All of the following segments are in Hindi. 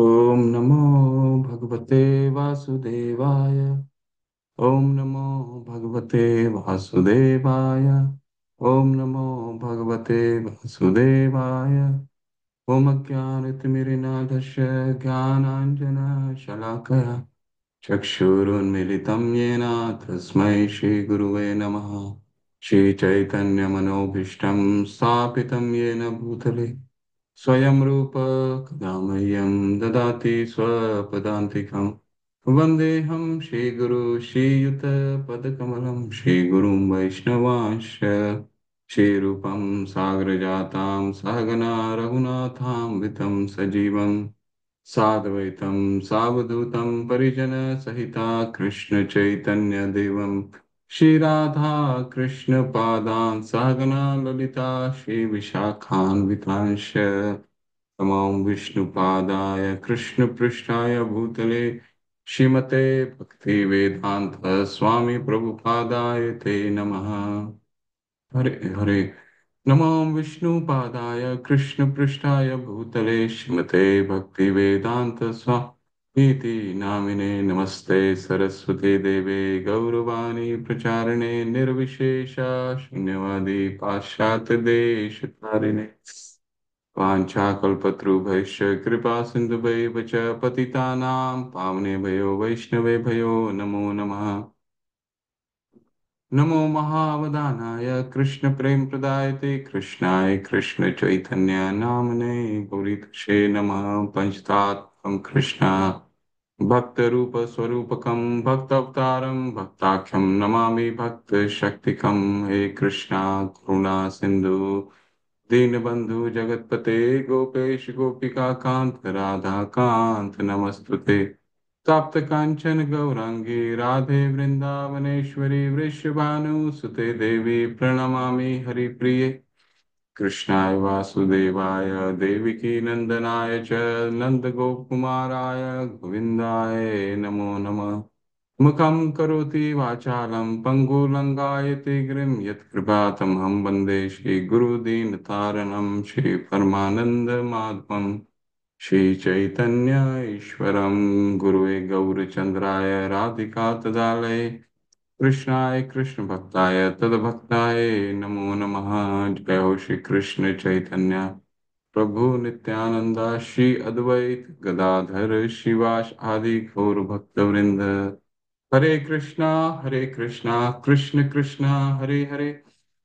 ओम नमो भगवते वासुदेवाय। ओम नमो भगवते वासुदेवाय। ओम नमो भगवते वासुदेवाय। ओम अज्ञानतिमिरनाधस्य ज्ञानाञ्जनशलाकया चक्षुरुन्मिलितं येन तस्मै श्रीगुरुवे नमः। श्रीचैतन्यमनोभीष्टं स्थापितं येन भूतले स्वयं रूप कदा मह्यं ददाति स्वपदान्तिकं। वन्देऽहं श्रीगुरु श्रीयुतपदकमलं श्रीगुरुं वैष्णवांश्च श्रीरूपं सागरजातां सहगना रघुनाथां वितं सजीवं साद्वैतं सावधूतं परिजनसहिता कृष्णचैतन्यदेवं श्रीराधा कृष्णपादान् सहगना ललिता श्रीविशाखान्वितांश्च नमां विष्णुपादाय कृष्णपृष्ठाय भूतले श्रीमते भक्तिवेदान्त स्वामी प्रभुपादाय ते नमः। हरे हरे। नमो विष्णुपादाय कृष्णपृष्ठाय भूतले श्रीमते भक्तिवेदान्त स्वामीति नामिने नमस्ते सरस्वती देवे गौरवाणी प्रचारिणे निर्विशेष शून्यवादी पाश्चात्य देश तारिणे वाञ्छाकल्पतरुभ्यश्च कृपा सिन्धुभैव च पतितानां पावनेभ्यो वैष्णवेभ्यो नमो नमः। नमो महावदानाय कृष्णप्रेमप्रदायते कृष्णाय कृष्णचैतन्य नामने गौरीतुषे नमः। पंचतात्मकं कृष्ण भक्तरूपस्वरूपकं भक्तावतारं भक्ताख्यं नमामि भक्तशक्तिकं। हे कृष्णा करुणा सिन्धु दीनबंधु जगतपते गोपेश गोपिका कांत राधा कांत नमस्तुते। तप्त कांचन गौरांगी राधे वृंदावनेश्वरी वृषभानुसुते देवी प्रणमामि हरिप्रिये। कृष्णाय वासुदेवाय देवकी नंदनाय च नंदगोपकुमाराय गोविन्दाय नमो नमः। मुखं करोति वाचालं पङ्गुलङ्गायते गिरिं यत्कृपातमहं वन्दे श्रीगुरुदीनतारणं श्रीपरमानन्दमाधवं श्रीचैतन्य ईश्वरं गुरुवे गौरचन्द्राय राधिका तदालये कृष्णाय कृष्णभक्ताय तद्भक्ताय नमो नमः। जय हो श्री कृष्ण चैतन्य प्रभु नित्यानंदा श्री अद्वैत गदाधर श्रीवास आदि गौर भक्तवृंद। हरे कृष्णा कृष्ण कृष्ण हरे हरे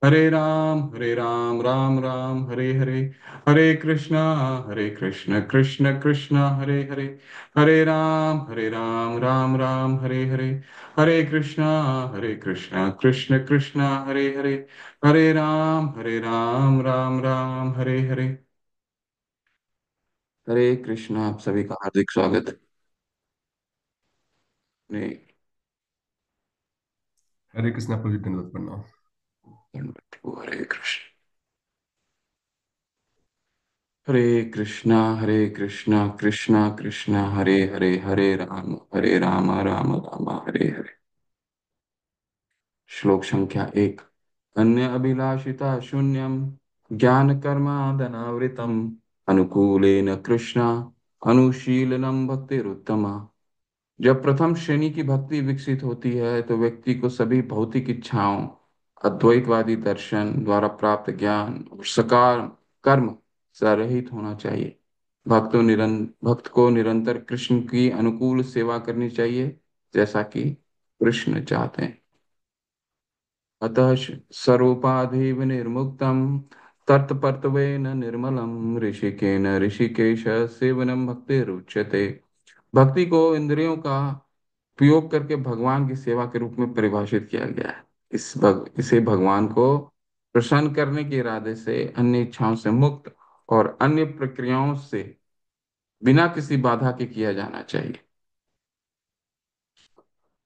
हरे राम राम राम हरे हरे। हरे कृष्ण कृष्ण कृष्ण हरे हरे राम राम राम हरे हरे। हरे कृष्ण कृष्ण कृष्ण हरे राम राम राम हरे हरे। हरे कृष्ण। आप सभी का हार्दिक स्वागत है। हरे कृष्णा प्रदीप दंडवत प्रणाम। हरे कृष्ण। हरे कृष्णा कृष्णा कृष्णा हरे हरे हरे राम राम राम हरे हरे। श्लोक संख्या एक। अन्य अभिलाषिता शून्यम ज्ञान कर्मादनावृतम अनुकूलेन कृष्ण अनुशीलनम भक्तिरुत्तमा। जब प्रथम श्रेणी की भक्ति विकसित होती है तो व्यक्ति को सभी भौतिक इच्छाओं अद्वैतवादी दर्शन द्वारा प्राप्त ज्ञान और सकार कर्म से रहित होना चाहिए। भक्त को निरंतर कृष्ण की अनुकूल सेवा करनी चाहिए जैसा कि कृष्ण चाहते हैं। अतः सर्वोपाधि विनिर्मुक्तम तत्पर्तवेन निर्मलम ऋषिकेन ऋषिकेश सेवनम भक्तिरुच्यते। भक्ति को इंद्रियों का उपयोग करके भगवान की सेवा के रूप में परिभाषित किया गया है। इसे भगवान को प्रसन्न करने के इरादे से अन्य इच्छाओं से मुक्त और अन्य प्रक्रियाओं से बिना किसी बाधा के किया जाना चाहिए।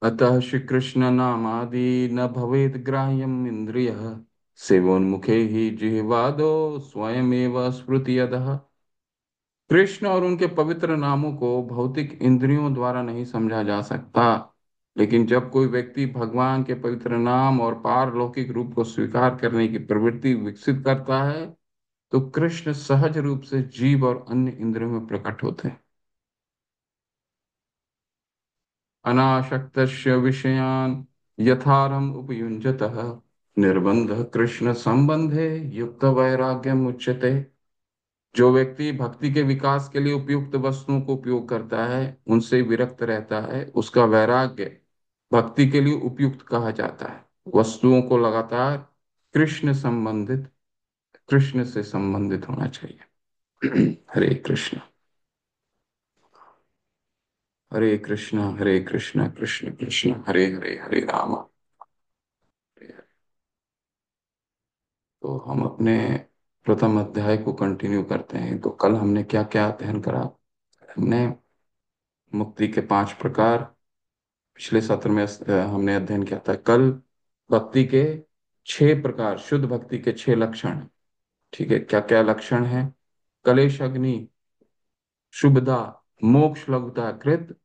अतः श्री कृष्ण नामादि न भवेत ग्राह्यम इंद्रिय सेवोन्मुखे ही जिह्वादो स्वयमेव स्मृतियतः। कृष्ण और उनके पवित्र नामों को भौतिक इंद्रियों द्वारा नहीं समझा जा सकता, लेकिन जब कोई व्यक्ति भगवान के पवित्र नाम और पारलौकिक रूप को स्वीकार करने की प्रवृत्ति विकसित करता है तो कृष्ण सहज रूप से जीव और अन्य इंद्रियों में प्रकट होते हैं। अनासक्तस्य विषयान् यथारम उपयुञ्जतः निर्बंध कृष्ण संबंधे युक्त वैराग्यम उच्यते। जो व्यक्ति भक्ति के विकास के लिए उपयुक्त वस्तुओं को उपयोग करता है, उनसे विरक्त रहता है, उसका वैराग्य भक्ति के लिए उपयुक्त कहा जाता है। वस्तुओं को लगातार कृष्ण संबंधित कृष्ण से संबंधित होना चाहिए। हरे कृष्ण। हरे कृष्ण हरे कृष्ण कृष्ण कृष्ण हरे हरे, हरे राम हरे हरे। तो हम अपने प्रथम अध्याय को कंटिन्यू करते हैं। तो कल हमने क्या क्या अध्ययन करा? हमने मुक्ति के 5 प्रकार पिछले सत्र में हमने अध्ययन किया था। कल भक्ति के 6 प्रकार, शुद्ध भक्ति के 6 लक्षण। ठीक है, क्या क्या लक्षण है? कलेश अग्नि, शुभदा, मोक्ष लघुता कृत,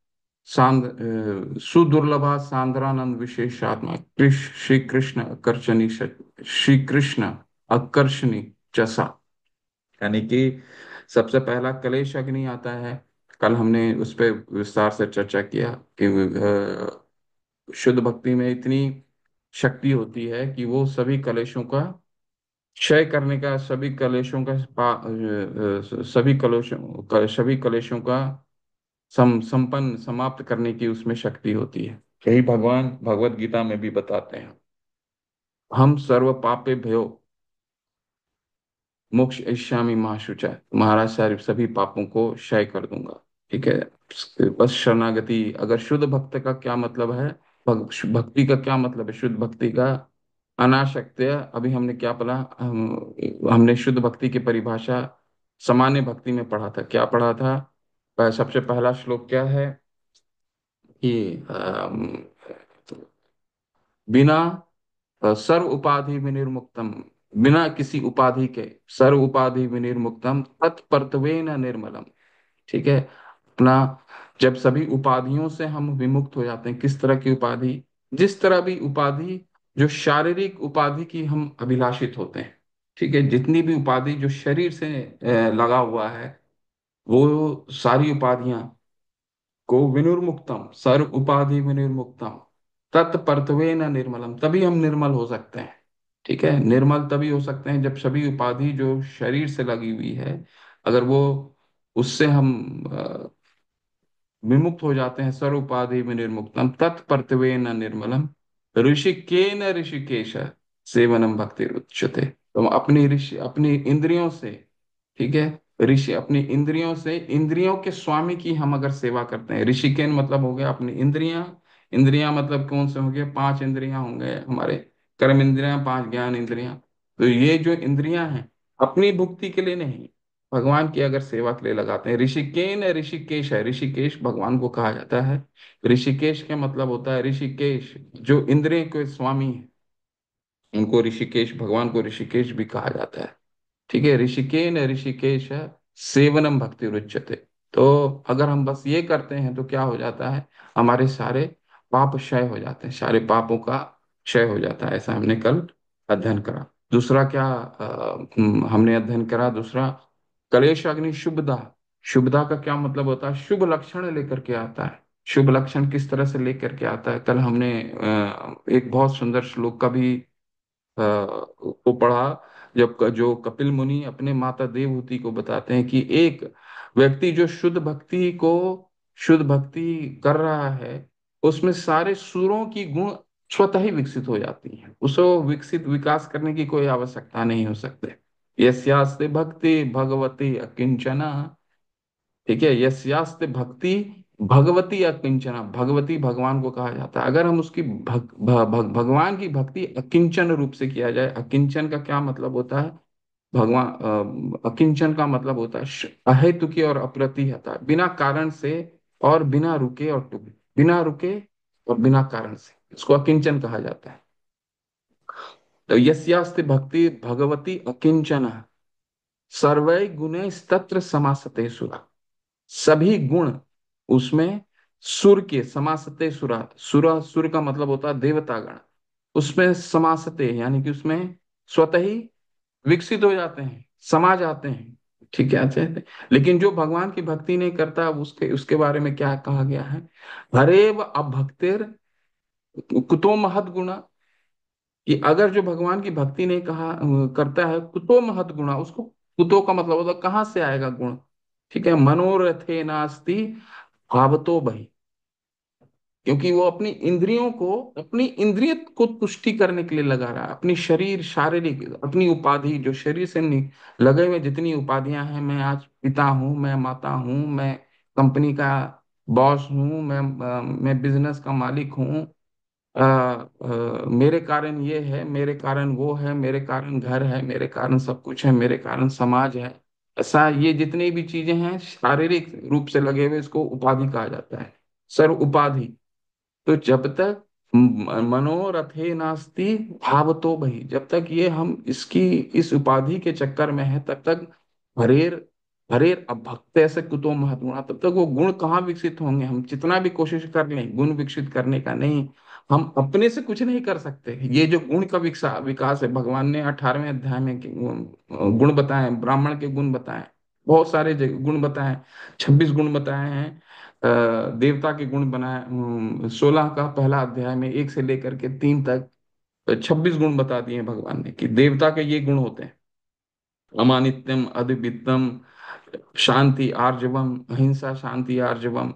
सुदुर्लभा सांद्रानंद विशेषात्मा, श्री कृष्ण आकर्षणी, श्री कृष्ण आकर्षणी चसा। यानी कि सबसे पहला कलेश अग्नि आता है। कल हमने उस पर विस्तार से चर्चा किया कि शुद्ध भक्ति में इतनी शक्ति होती है कि वो सभी कलेशों का क्षय करने का, सभी कलेशों का सभी कलेशों का संपन्न समाप्त करने की उसमें शक्ति होती है। यही भगवान भगवत गीता में भी बताते हैं। हम सर्व पापे भयो मोक्ष इष्यामि मा शुचा, तुम्हारा सारे सभी पापों को क्षय कर दूंगा। ठीक है, बस शरणागति। अगर शुद्ध भक्त का क्या मतलब है, भक्ति का क्या मतलब है? शुद्ध भक्ति का अनासक्त्य। अभी हमने क्या पढ़ा? हमने शुद्ध भक्ति की परिभाषा सामान्य भक्ति में पढ़ा था। क्या पढ़ा था? सबसे पहला श्लोक क्या है कि बिना सर्व उपाधि विनिर्मुक्तम, बिना किसी उपाधि के, सर्व उपाधि विनिर्मुक्तम तत्पर्तवेन निर्मलम। ठीक है, अपना जब सभी उपाधियों से हम विमुक्त हो जाते हैं। किस तरह की उपाधि? जिस तरह भी उपाधि, जो शारीरिक उपाधि की हम अभिलाषित होते हैं। ठीक है, जितनी भी उपाधि जो शरीर से लगा हुआ है, वो सारी उपाधियां को विनिर्मुक्तम, सर्व उपाधि विनिर्मुक्तम तत्पर्तवे न निर्मलम, तभी हम निर्मल हो सकते हैं। ठीक है, निर्मल तभी हो सकते हैं जब सभी उपाधि जो शरीर से लगी हुई है, अगर वो उससे हम विमुक्त हो जाते हैं। सर्व उपाधि विनिर्मुक्तम तत्पर्तवे न निर्मलम ऋषिकेन ऋषिकेश सेवनम भक्ति उच्यते। तो अपनी ऋषि अपनी इंद्रियों से, ठीक है, ऋषि अपनी इंद्रियों से, इंद्रियों के स्वामी की हम अगर सेवा करते हैं। ऋषिकेन मतलब हो गया अपनी इंद्रियां। इंद्रियां मतलब कौन से होंगे? 5 इंद्रियां होंगे हमारे। कर्म इंद्रियां, 5 ज्ञान इंद्रियां। तो ये जो इंद्रियां हैं, अपनी भुक्ति के लिए नहीं, भगवान की अगर सेवा के लिए लगाते हैं। ऋषिकेन ऋषिकेश है, ऋषिकेश भगवान को कहा जाता है। ऋषिकेश का मतलब होता है ऋषिकेश, जो इंद्रिय के स्वामी है, उनको ऋषिकेश, भगवान को ऋषिकेश भी कहा जाता है। ठीक है, ऋषिकेन ऋषिकेश सेवनम भक्ति रुच्यते। तो अगर हम बस ये करते हैं तो क्या हो जाता है? हमारे सारे पाप क्षय हो जाते हैं, सारे पापों का क्षय हो जाता है। ऐसा हमने कल अध्ययन करा। दूसरा क्या हमने अध्ययन करा? दूसरा, कलेश अग्नि शुभदा। शुभदा का क्या मतलब होता है? शुभ लक्षण लेकर के आता है। शुभ लक्षण किस तरह से लेकर के आता है? कल हमने एक बहुत सुंदर श्लोक का भी को पढ़ा, जब जो कपिल मुनि अपने माता देवहूति को बताते हैं कि एक व्यक्ति जो शुद्ध भक्ति कर रहा है, उसमें सारे सुरों की गुण स्वतः ही विकसित हो जाती हैं। उसको विकसित विकास करने की कोई आवश्यकता नहीं हो सकते। यस्यास्ते भक्ति भगवती अकिंचना। ठीक है, यस्यास्ते भक्ति भगवती अकिंचना, भगवती भगवान को कहा जाता है। अगर हम उसकी भगवान की भक्ति अकिंचन रूप से किया जाए। अकिंचन का क्या मतलब होता है? भगवान अकिंचन का मतलब होता है अहेतुकी और अप्रतिहता, बिना कारण से और बिना रुके और टुके, बिना रुके और बिना कारण से, इसको अकिंचन कहा जाता है। तो यस्यास्ते भक्ति भगवती अकिंचन सर्वै गुणे तत्र समासते सुरा। सभी गुण उसमें सुर के समासते सुरा, सुरा सुर का मतलब होता है देवता गण, उसमें समासते यानी कि उसमें स्वतः ही विकसित हो जाते हैं, समा जाते हैं। ठीक है, अच्छे से। लेकिन जो भगवान की भक्ति नहीं करता, उसके उसके बारे में क्या कहा गया है? हरेव अभक्तिर कुतो महत गुणा। कि अगर जो भगवान की भक्ति नहीं करता है, कुतो महत गुणा, उसको कुतो का मतलब होता है कहाँ से आएगा गुण। ठीक है, मनोरथे नास्ति भावतो बहि। क्योंकि वो अपनी इंद्रिय को तुष्टि करने के लिए लगा रहा है, अपनी शरीर शारीरिक अपनी उपाधि जो शरीर से लगे हुए जितनी उपाधियां हैं, मैं आज पिता हूँ, मैं माता हूँ, मैं कंपनी का बॉस हूँ, मैं बिजनेस का मालिक हूँ, मेरे कारण ये है, मेरे कारण वो है, मेरे कारण घर है, मेरे कारण सब कुछ है, मेरे कारण समाज है। ऐसा ये जितनी भी चीजें हैं शारीरिक रूप से लगे हुए, इसको उपाधि कहा जाता है, सर्व उपाधि। तो जब तक मनोरथे नास्ति भावतो बहि, जब तक ये हम इसकी इस उपाधि के चक्कर में है, तब तक हरेर हरेर अभक्त से कुतो महत्वना, तब तक वो गुण कहाँ विकसित होंगे? हम जितना भी कोशिश कर लें गुण विकसित करने का, नहीं, हम अपने से कुछ नहीं कर सकते। ये जो गुण का विकास है, भगवान ने 18वें अध्याय में गुण बताए, ब्राह्मण के गुण बताए, बहुत सारे गुण बताए, 26 गुण बताए हैं। देवता के गुण बनाए, 16 का पहला अध्याय में 1 से लेकर के 3 तक 26 गुण बता दिए हैं भगवान ने, कि देवता के ये गुण होते हैं: अमानित्यम, अद्वितीयम, शांति आर्जवम, अहिंसा शांति आर्जवम।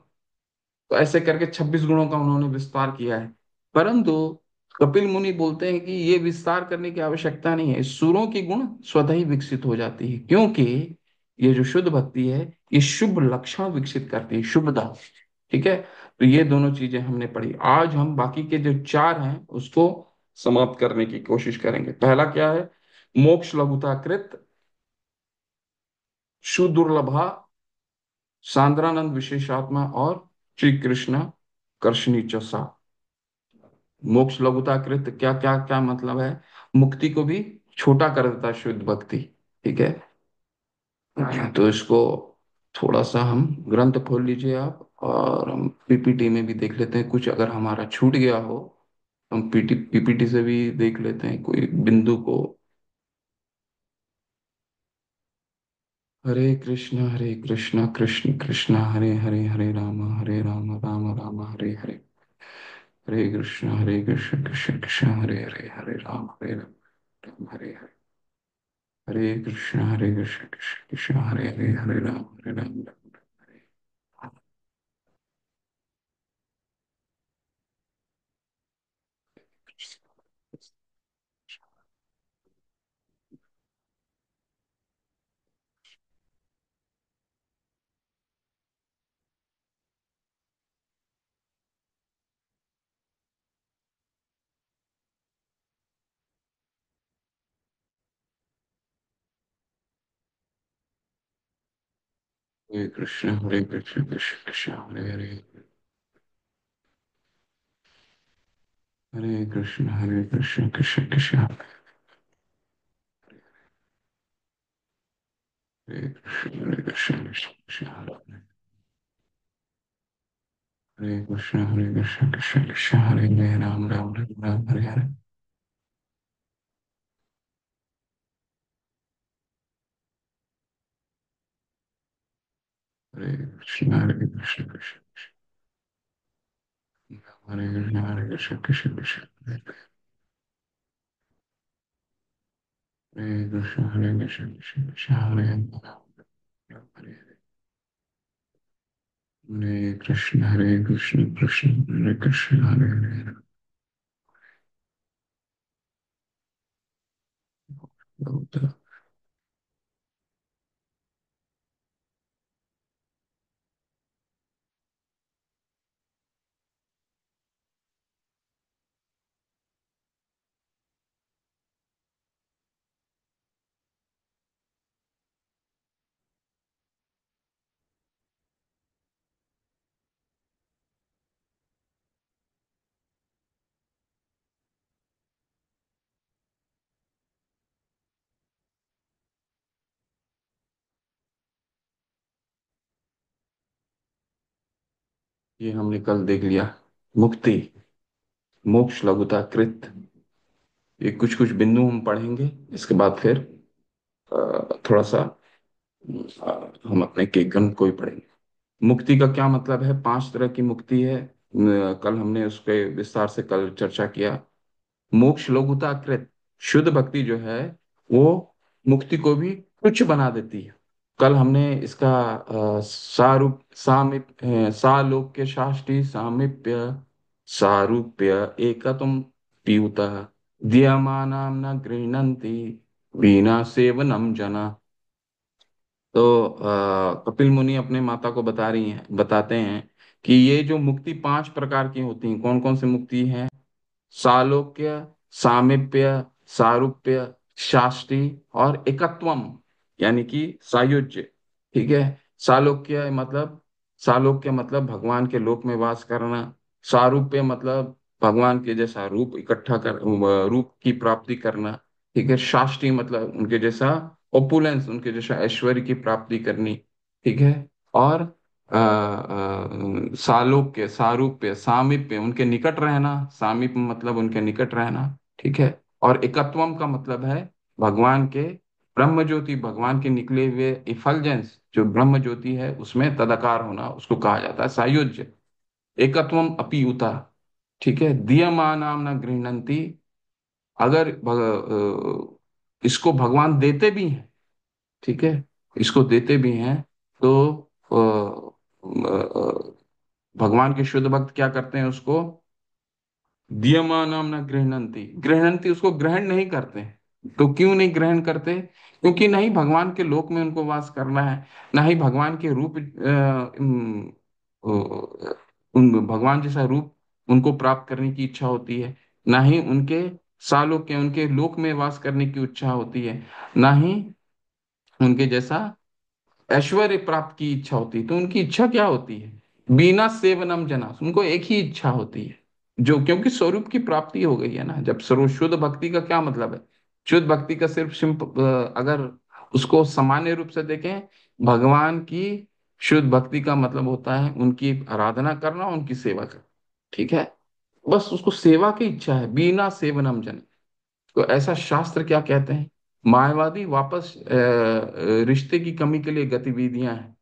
तो ऐसे करके 26 गुणों का उन्होंने विस्तार किया है। परंतु कपिल मुनि बोलते हैं कि ये विस्तार करने की आवश्यकता नहीं है, सुरों की गुण स्वतः ही विकसित हो जाती है, क्योंकि ये जो शुद्ध भक्ति है, ये शुभ लक्षण विकसित करती है, शुभता। ठीक है, तो ये दोनों चीजें हमने पढ़ी। आज हम बाकी के जो चार हैं उसको समाप्त करने की कोशिश करेंगे। पहला क्या है? मोक्ष लघुता कृत, सुदुर्लभा, सांद्रानंद विशेषात्मा, और श्री कृष्ण कर्षणी चसा। मोक्ष लघुता कृत क्या क्या क्या मतलब है? मुक्ति को भी छोटा कर देता है शुद्ध भक्ति। ठीक है, तो इसको थोड़ा सा हम ग्रंथ खोल लीजिए आप, और हम पीपीटी में भी देख लेते हैं, कुछ अगर हमारा छूट गया हो हम पीपीटी से भी देख लेते हैं कोई बिंदु को। हरे कृष्ण कृष्ण कृष्ण हरे हरे, हरे राम राम राम हरे हरे। हरे कृष्ण कृष्ण कृष्ण हरे हरे, हरे राम राम हरे हरे। हरे कृष्ण कृष्ण कृष्ण हरे हरे, हरे राम राम हरे। हरे कृष्ण कृष्ण कृष्ण हरे हरे, हरे कृष्ण कृष्ण कृष्ण हरे कृष्ण कृष्ण कृष्ण हरे कृष्ण कृष्ण कृष्ण हरे हरे, राम राम राम राम हरे हरे। हरे कृष्ण कृष्ण हरे कृष्ण कृष्ण कृष्ण हरे कृष्ण कृष्ण कृष्ण हरे हरे, हरे हरे कृष्ण कृष्ण हरे कृष्ण हरे हरे। ये हमने कल देख लिया, मुक्ति, मोक्ष लघुता कृत। ये कुछ कुछ बिंदु हम पढ़ेंगे, इसके बाद फिर थोड़ा सा हम अपने के ग्रंथ को ही पढ़ेंगे। मुक्ति का क्या मतलब है? 5 तरह की मुक्ति है। कल हमने उस पर विस्तार से कल चर्चा किया। मोक्ष लघुता कृत, शुद्ध भक्ति जो है वो मुक्ति को भी तुच्छ बना देती है। कल हमने इसका सारूप सालोक्य शाष्टि सामीप्य सारूप्य एकत्वम पीयूता दीयमानाम न गृह्णन्ति वीणा सेवनम जना। तो कपिल मुनि अपने माता को बताते हैं कि ये जो मुक्ति 5 प्रकार की होती हैं, कौन कौन सी मुक्ति है? सालोक्य, सामीप्य, सारूप्य, शास्त्री और एकत्वम, यानी कि सायुज्य। ठीक है। सालोक्य मतलब सालोक्य मतलब भगवान के लोक में वास करना। सारूप्य मतलब भगवान के जैसा रूप इकट्ठा कर रूप की प्राप्ति करना। ठीक है। शास्त्री मतलब उनके जैसा ओपुलेंस, उनके जैसा ऐश्वर्य की प्राप्ति करनी। ठीक है। और सालोक्य, सारूप्य, सामीप्य उनके निकट रहना। सामीप्य मतलब उनके निकट रहना। ठीक है। और एकत्वम का मतलब है भगवान के ब्रह्म ज्योति, भगवान के निकले हुए इफलजेंस जो ब्रह्म ज्योति है उसमें तदाकार होना, उसको कहा जाता है सायुज्य। एकत्वम अपि उता। ठीक है। दीयमानाम न गृह्णन्ति, अगर इसको भगवान देते भी हैं, ठीक है, इसको देते भी हैं, तो भगवान के शुद्ध भक्त क्या करते हैं? उसको दीयमानम न गृह्णन्ति, गृह्णन्ति उसको ग्रहण नहीं करते। तो क्यों नहीं ग्रहण करते? क्योंकि नहीं भगवान के लोक में उनको वास करना है, ना ही भगवान के रूप उन भगवान जैसा रूप उनको प्राप्त करने की इच्छा होती है, ना ही उनके सालों के उनके लोक में वास करने की इच्छा होती है, ना ही उनके जैसा ऐश्वर्य प्राप्त की इच्छा होती है। तो उनकी इच्छा क्या होती है? बिना सेवनम जना, उनको एक ही इच्छा होती है, जो क्योंकि स्वरूप की प्राप्ति हो गई है ना। जब सर्व शुद्ध भक्ति का क्या मतलब है? शुद्ध भक्ति का सिर्फ अगर उसको सामान्य रूप से देखें, भगवान की शुद्ध भक्ति का मतलब होता है उनकी आराधना करना, उनकी सेवा करना। ठीक है। बस उसको सेवा की इच्छा है, बिना सेवनम जना। तो ऐसा शास्त्र क्या कहते हैं? मायावादी वापस रिश्ते की कमी के लिए गतिविधियां हैं,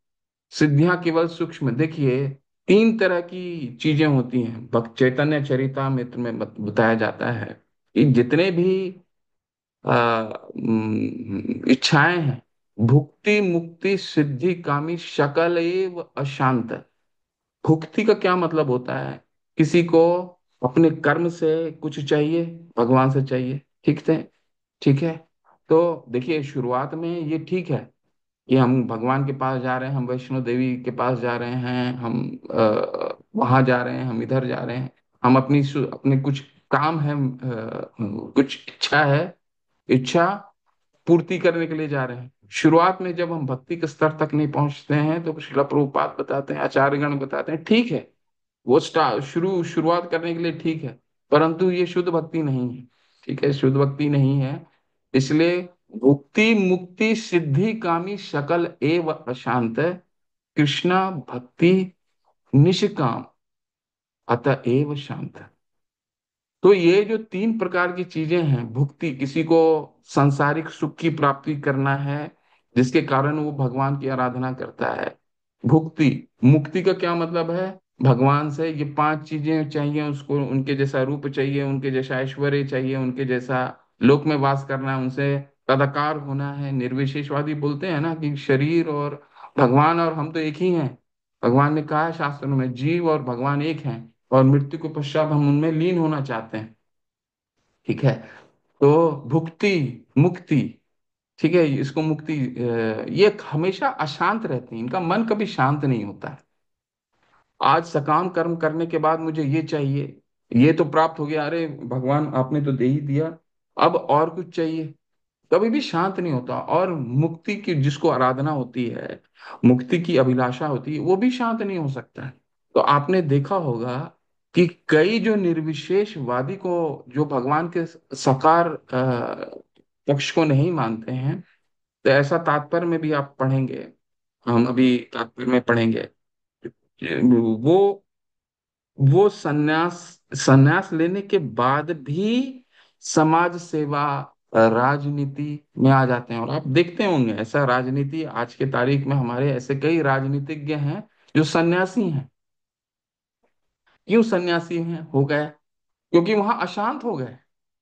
सिद्धियां केवल सूक्ष्म। देखिए 3 तरह की चीजें होती हैं, भक्त चैतन्य चरितामृत में बताया जाता है कि जितने भी इच्छाएं हैं, भुक्ति मुक्ति सिद्धि कामी शकल एव अशांत। भुक्ति का क्या मतलब होता है? किसी को अपने कर्म से कुछ चाहिए, भगवान से चाहिए। ठीक है। ठीक है। तो देखिए शुरुआत में ये ठीक है कि हम भगवान के पास जा रहे हैं, हम वैष्णो देवी के पास जा रहे हैं, हम वहां जा रहे हैं, हम इधर जा रहे हैं, हम अपने कुछ काम है, कुछ इच्छा है, इच्छा पूर्ति करने के लिए जा रहे हैं। शुरुआत में जब हम भक्ति के स्तर तक नहीं पहुंचते हैं तो श्रील प्रभुपाद बताते हैं, आचार्यगण बताते हैं, ठीक है, वो शुरुआत करने के लिए ठीक है, परंतु ये शुद्ध भक्ति नहीं है। ठीक है, शुद्ध भक्ति नहीं है। इसलिए भुक्ति मुक्ति सिद्धि कामी सकल एव अशांत, कृष्णा भक्ति निष्काम अतएव शांत। तो ये जो 3 प्रकार की चीजें हैं, भुक्ति किसी को सांसारिक सुख की प्राप्ति करना है जिसके कारण वो भगवान की आराधना करता है। भुक्ति, मुक्ति का क्या मतलब है? भगवान से ये 5 चीजें चाहिए उसको, उनके जैसा रूप चाहिए, उनके जैसा ऐश्वर्य चाहिए, उनके जैसा लोक में वास करना है, उनसे तदाकार होना है। निर्विशेषवादी बोलते हैं ना कि शरीर और भगवान और हम तो एक ही हैं। भगवान ने कहा है शास्त्रों में, जीव और भगवान एक हैं, और मृत्यु के पश्चात हम उनमें लीन होना चाहते हैं। ठीक है। तो भुक्ति मुक्ति, ठीक है, इसको मुक्ति ये हमेशा अशांत रहती है, इनका मन कभी शांत नहीं होता है। आज सकाम कर्म करने के बाद मुझे ये चाहिए, ये तो प्राप्त हो गया, अरे भगवान आपने तो दे ही दिया, अब और कुछ चाहिए, कभी भी शांत नहीं होता। और मुक्ति की जिसको आराधना होती है, मुक्ति की अभिलाषा होती है, वो भी शांत नहीं हो सकता है। तो आपने देखा होगा कि कई जो निर्विशेषवादी को, जो भगवान के साकार पक्ष को नहीं मानते हैं, तो ऐसा तात्पर्य में भी आप पढ़ेंगे, हम अभी तात्पर्य में पढ़ेंगे, वो वो सन्यास सन्यास लेने के बाद भी समाज सेवा, राजनीति में आ जाते हैं। और आप देखते होंगे ऐसा, राजनीति आज के तारीख में हमारे ऐसे कई राजनीतिज्ञ हैं जो सन्यासी हैं। क्यों सन्यासी हैं हो गए? क्योंकि वहां अशांत हो गए।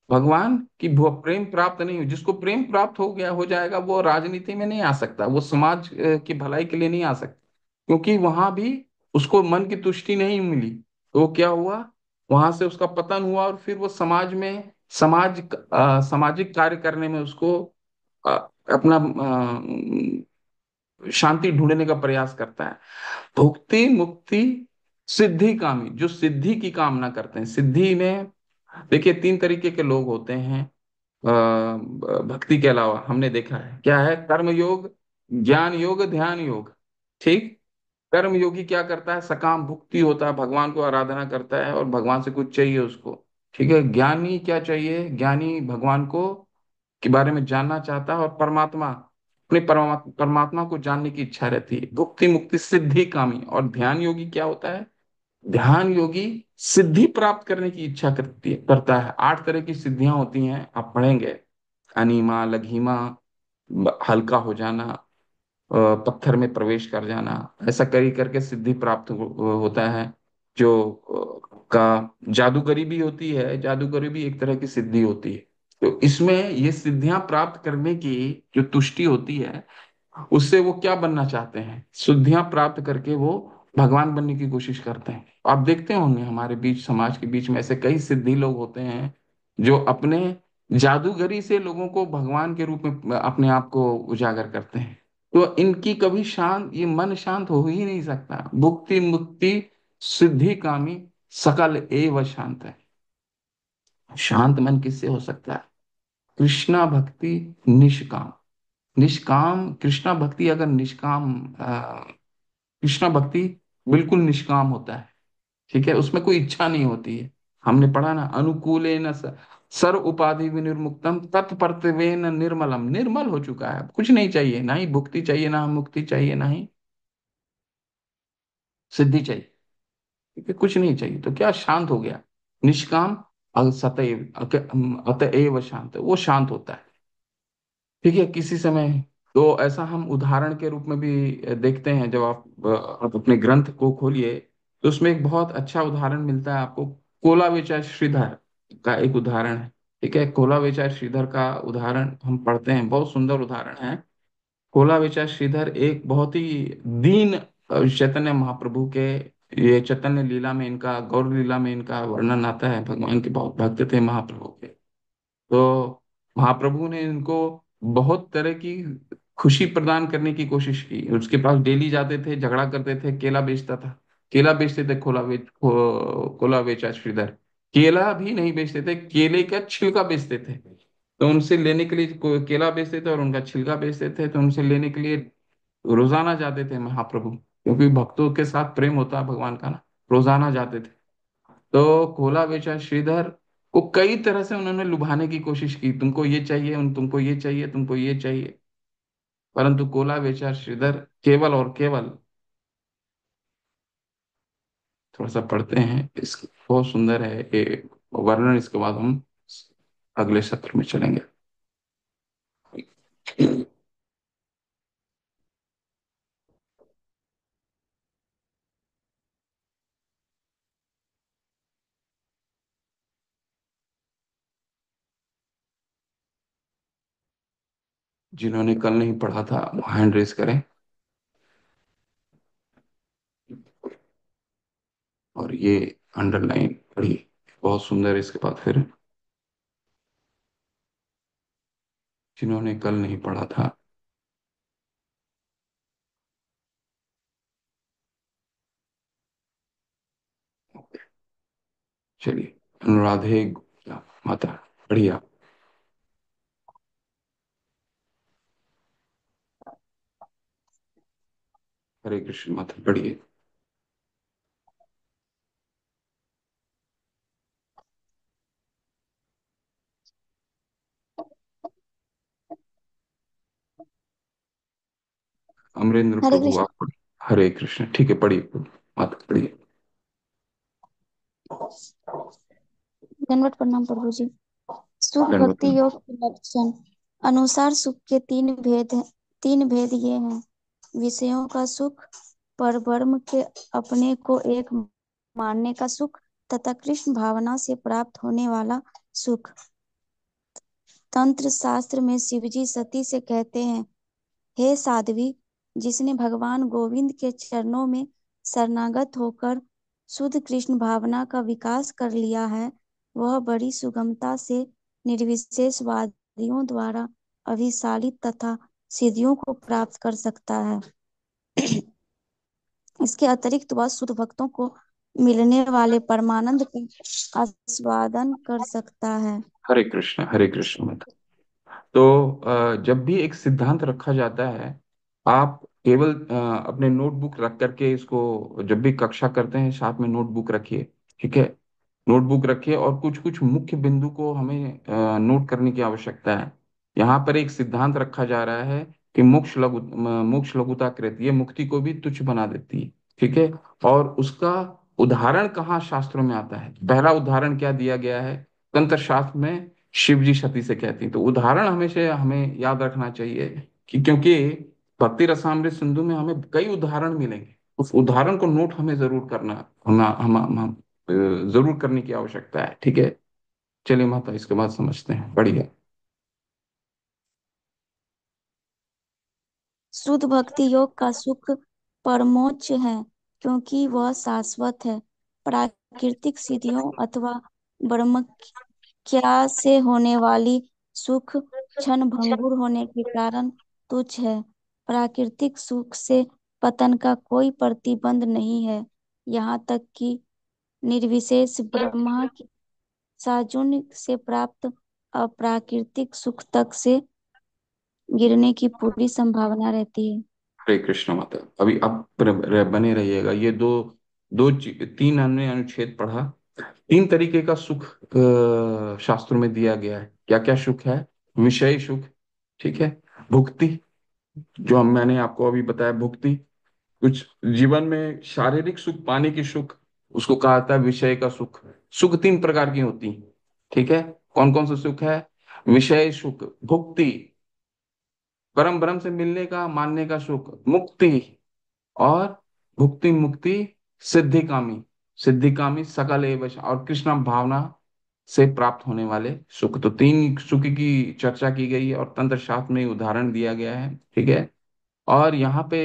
भगवान की प्रेम प्राप्त नहीं हुई। जिसको प्रेम प्राप्त हो गया हो जाएगा, वो राजनीति में नहीं आ सकता, वो समाज की भलाई के लिए नहीं आ सकता, क्योंकि वहां भी उसको मन की तुष्टि नहीं मिली। तो वो क्या हुआ, वहां से उसका पतन हुआ, और फिर वो समाज में सामाजिक कार्य करने में उसको अ, अपना शांति ढूंढने का प्रयास करता है। भुक्ति मुक्ति सिद्धि कामी, जो सिद्धि की कामना करते हैं। सिद्धि में देखिए तीन तरीके के लोग होते हैं। भक्ति के अलावा हमने देखा है क्या है, कर्म योग, ज्ञान योग, ध्यान योग। ठीक। कर्म योगी क्या करता है, सकाम भुक्ति होता है, भगवान को आराधना करता है और भगवान से कुछ चाहिए उसको। ठीक है। ज्ञानी क्या चाहिए, ज्ञानी भगवान को के बारे में जानना चाहता है, और परमात्मा, अपने परमात्मा को जानने की इच्छा रहती है। भुक्ति मुक्ति सिद्धि कामी। और ध्यान योगी क्या होता है, ध्यान योगी सिद्धि प्राप्त करने की इच्छा करता है। 8 तरह की सिद्धियां होती हैं, आप पढ़ेंगे। अनीमा, लघीमा, हल्का हो जाना, पत्थर में प्रवेश कर जाना, ऐसा करी करके सिद्धि प्राप्त होता है। जो का जादूगरी भी होती है, जादूगरी भी एक तरह की सिद्धि होती है। तो इसमें ये सिद्धियां प्राप्त करने की जो तुष्टि होती है, उससे वो क्या बनना चाहते हैं, सिद्धियां प्राप्त करके वो भगवान बनने की कोशिश करते हैं। आप देखते होंगे हमारे बीच, समाज के बीच में ऐसे कई सिद्धि लोग होते हैं जो अपने जादूगरी से लोगों को भगवान के रूप में अपने आप को उजागर करते हैं। तो इनकी कभी शांत, ये मन शांत हो ही नहीं सकता। भुक्ति मुक्ति सिद्धि कामी सकल एव शांत है। शांत मन किससे हो सकता है, कृष्णा भक्ति निष्काम। निष्काम कृष्णा भक्ति अगर निष्काम, कृष्णा भक्ति बिल्कुल निष्काम होता है। ठीक है, उसमें कोई इच्छा नहीं होती है। हमने पढ़ा ना, अनुकूले न सर्व उपाधि विनिर्मुक्तम तत्पर्तवेन निर्मलम। निर्मल हो चुका है, अब कुछ नहीं चाहिए, ना ही भुक्ति चाहिए, ना मुक्ति चाहिए, ना ही सिद्धि चाहिए। ठीक है, कुछ नहीं चाहिए, तो क्या शांत हो गया। निष्काम सतएव अतएव शांत, वो शांत होता है। ठीक है, किसी समय तो ऐसा हम उदाहरण के रूप में भी देखते हैं। जब आप अपने ग्रंथ को खोलिए, तो उसमें एक बहुत अच्छा उदाहरण मिलता है आपको। कोला बेचा श्रीधर का एक उदाहरण है। ठीक है, कोला बेचा श्रीधर का उदाहरण हम पढ़ते हैं, बहुत सुंदर उदाहरण है। कोला बेचा श्रीधर एक बहुत ही दीन चैतन्य महाप्रभु के, ये चैतन्य लीला में इनका, गौर लीला में इनका वर्णन आता है। भगवान के बहुत भक्त थे महाप्रभु के। तो महाप्रभु ने इनको बहुत तरह की खुशी प्रदान करने की कोशिश की। उसके पास डेली जाते थे, झगड़ा करते थे, केला बेचता था। केला बेचते थे, कोला बेचा श्रीधर। केला भी नहीं बेचते थे, केले का छिलका बेचते थे। तो उनसे लेने के लिए केला बेचते थे और उनका छिलका बेचते थे। तो उनसे लेने के लिए रोजाना जाते थे महाप्रभु, क्योंकि भक्तों के साथ प्रेम होता है भगवान का ना। रोजाना जाते थे। तो कोला बेचा श्रीधर को कई तरह से उन्होंने लुभाने की कोशिश की, तुमको ये चाहिए, उन तुमको ये चाहिए, तुमको ये चाहिए। परंतु कोला बेचा श्रीधर केवल और केवल, थोड़ा सा पढ़ते हैं, इस बहुत सुंदर है ये वर्णन। इसके बाद हम अगले सत्र में चलेंगे। जिन्होंने कल नहीं पढ़ा था वो हैंड रेस करें। और ये अंडरलाइन पढ़ी, बहुत सुंदर। इसके बाद फिर जिन्होंने कल नहीं पढ़ा था, चलिए। अनुराधे गुप्ता माता, बढ़िया। हरे कृष्ण माता, पढ़िए। अमरेंद्र हरे प्रभु कृष्ण। आप पढ़िए। हरे कृष्ण, ठीक है, पढ़िए माता, पढ़िए। दंडवत प्रणाम प्रभु जी। सुख दंडवत भक्ति प्रणाम। योग के लक्षण अनुसार सुख के तीन भेद ये हैं। विषयों का सुख, परब्रह्म के अपने को एक मानने का सुख तथा कृष्ण भावना से प्राप्त होने वाला सुख। तंत्र शास्त्र में शिवजी सती से कहते हैं, हे साध्वी, जिसने भगवान गोविंद के चरणों में शरणागत होकर शुद्ध कृष्ण भावना का विकास कर लिया है, वह बड़ी सुगमता से निर्विशेष वादियों द्वारा अभिसालित तथा सिद्धियों को प्राप्त कर सकता है। इसके अतिरिक्त वह शुद्ध भक्तों को मिलने वाले परमानंद का आस्वादन कर सकता है। हरे कृष्ण मत। तो जब भी एक सिद्धांत रखा जाता है, आप केवल अपने नोटबुक रख करके इसको, जब भी कक्षा करते हैं साथ में नोटबुक रखिए। ठीक है, नोटबुक रखिए और कुछ कुछ मुख्य बिंदु को हमें नोट करने की आवश्यकता है। यहाँ पर एक सिद्धांत रखा जा रहा है कि मोक्ष लघुता कृत, ये मुक्ति को भी तुच्छ बना देती है। ठीक है, और उसका उदाहरण कहाँ शास्त्रों में आता है? पहला उदाहरण क्या दिया गया है? तंत्र शास्त्र में शिव जी सती से कहती हैं। तो उदाहरण हमेशा हमें याद रखना चाहिए कि, क्योंकि भक्ति रसामृत सिंधु में हमें कई उदाहरण मिलेंगे, उस उदाहरण को नोट हमें जरूर करना, जरूर करने की आवश्यकता है। ठीक है, चलिए माता, इसके बाद समझते हैं। बढ़िया। शुद्ध भक्ति योग का सुख परमोच्च है, क्योंकि वह शाश्वत है। प्राकृतिक सिद्धियों अथवा ब्रह्मज्ञान से होने वाली सुख क्षण भंगुर होने के कारण तुच्छ है। प्राकृतिक सुख से पतन का कोई प्रतिबंध नहीं है, यहाँ तक कि निर्विशेष ब्रह्मा की साजुन्य से प्राप्त अप्राकृतिक सुख तक से गिरने की पूरी संभावना रहती है। हरे कृष्ण माता। अभी आप बने रहिएगा। ये दो दो तीन हमने अनुच्छेद पढ़ा। तीन तरीके का सुख शास्त्रों में दिया गया है। क्या क्या सुख है? विषय सुख, ठीक है, भुक्ति, जो हम मैंने आपको अभी बताया, भुक्ति, कुछ जीवन में शारीरिक सुख पाने की सुख, उसको कहा जाता है विषय का सुख। सुख तीन प्रकार की होती हैं। ठीक है, कौन कौन सा सुख है? विषय सुख, भुक्ति, परम ब्रह्म से मिलने का मानने का सुख, मुक्ति, और भुक्ति मुक्ति सिद्धिकामी, सिद्धिकामी सकल एवं, और कृष्ण भावना से प्राप्त होने वाले सुख। तो तीन सुख की चर्चा की गई है और तंत्र शास्त्र में उदाहरण दिया गया है। ठीक है, और यहाँ पे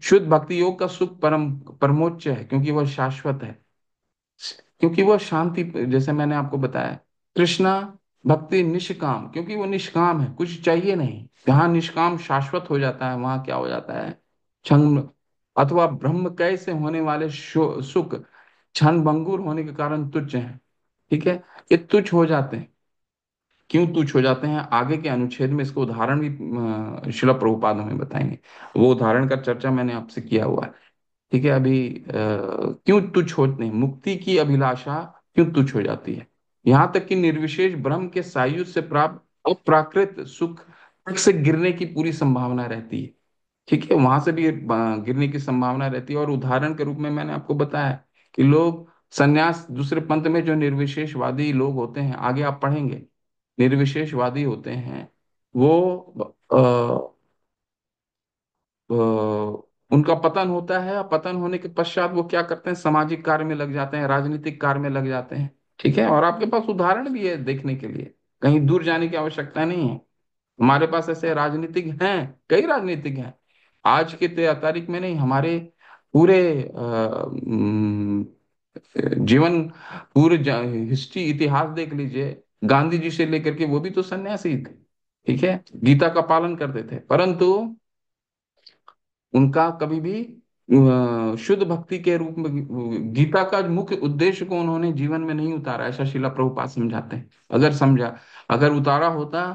शुद्ध भक्ति योग का सुख परमोच्च है, क्योंकि वह शाश्वत है, क्योंकि वह शांति, जैसे मैंने आपको बताया। कृष्णा भक्ति निष्काम, क्योंकि वो निष्काम है, कुछ चाहिए नहीं। जहाँ निष्काम शाश्वत हो जाता है, वहां क्या हो जाता है? क्षण अथवा ब्रह्म कैसे होने वाले सुख क्षण भंगुर होने के कारण तुच्छ हैं। ठीक है, ये तुच्छ हो जाते हैं। क्यों तुच्छ हो जाते हैं? आगे के अनुच्छेद में इसको उदाहरण भी शिला प्रभुपाद हमें बताएंगे। वो उदाहरण का चर्चा मैंने आपसे किया हुआ है। ठीक है, अभी क्यों तुच्छ होते हैं? मुक्ति की अभिलाषा क्यों तुच्छ हो जाती है? यहाँ तक कि निर्विशेष ब्रह्म के सायुज्य से प्राप्त अप्राकृत सुख तक से गिरने की पूरी संभावना रहती है। ठीक है, वहां से भी गिरने की संभावना रहती है। और उदाहरण के रूप में मैंने आपको बताया कि लोग संन्यास, दूसरे पंथ में जो निर्विशेषवादी लोग होते हैं, आगे आप पढ़ेंगे, निर्विशेषवादी होते हैं, वो अ, उनका पतन होता है। और पतन होने के पश्चात वो क्या करते हैं? सामाजिक कार्य में लग जाते हैं, राजनीतिक कार्य में लग जाते हैं। ठीक है, और आपके पास उदाहरण भी है देखने के लिए, कहीं दूर जाने की आवश्यकता नहीं है। हमारे पास ऐसे राजनीतिक हैं, कई राजनीतिक हैं। आज के तारीख में नहीं, हमारे पूरे जीवन, पूरे हिस्ट्री, इतिहास देख लीजिए। गांधी जी से लेकर के, वो भी तो सन्यासी थे। ठीक है, गीता का पालन करते थे, परंतु उनका कभी भी शुद्ध भक्ति के रूप में गीता का मुख्य उद्देश्य को उन्होंने जीवन में नहीं उतारा, ऐसा शिला प्रभुपाद समझाते हैं। अगर समझा, अगर उतारा होता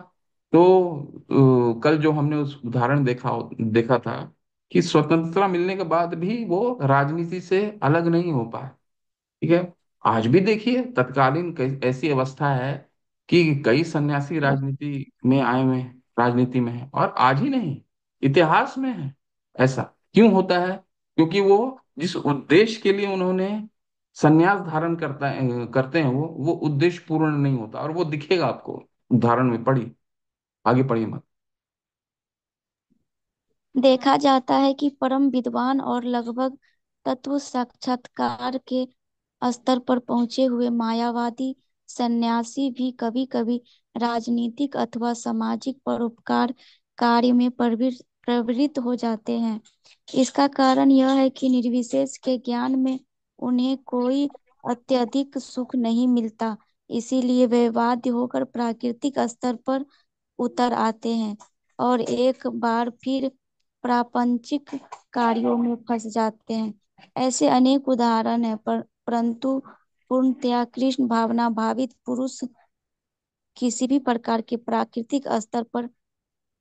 तो कल जो हमने उस उदाहरण देखा था कि स्वतंत्रता मिलने के बाद भी वो राजनीति से अलग नहीं हो पाए। ठीक है, आज भी देखिए तत्कालीन ऐसी अवस्था है कि कई सन्यासी राजनीति में आए हुए हैं, राजनीति में है, और आज ही नहीं, इतिहास में है। ऐसा क्यों होता है? क्योंकि वो जिस उद्देश्य के लिए उन्होंने संन्यास धारण करते हैं, वो उद्देश्य पूर्ण नहीं होता, और वो दिखेगा आपको। उदाहरण में पढ़ी, आगे पढ़िए मत। देखा जाता है कि परम विद्वान और लगभग तत्व साक्षात्कार के स्तर पर पहुंचे हुए मायावादी सन्यासी भी कभी कभी राजनीतिक अथवा सामाजिक परोपकार कार्य में प्रवृत्त हो जाते हैं। इसका कारण यह है कि निर्विशेष के ज्ञान में उन्हें कोई अत्यधिक सुख नहीं मिलता, इसीलिए वे बाध्य होकर प्राकृतिक स्तर पर उतर आते हैं और एक बार फिर प्रापंचिक कार्यों में फंस जाते हैं। ऐसे अनेक उदाहरण हैं, परंतु पूर्णतया कृष्ण भावना भावित पुरुष किसी भी प्रकार के प्राकृतिक स्तर पर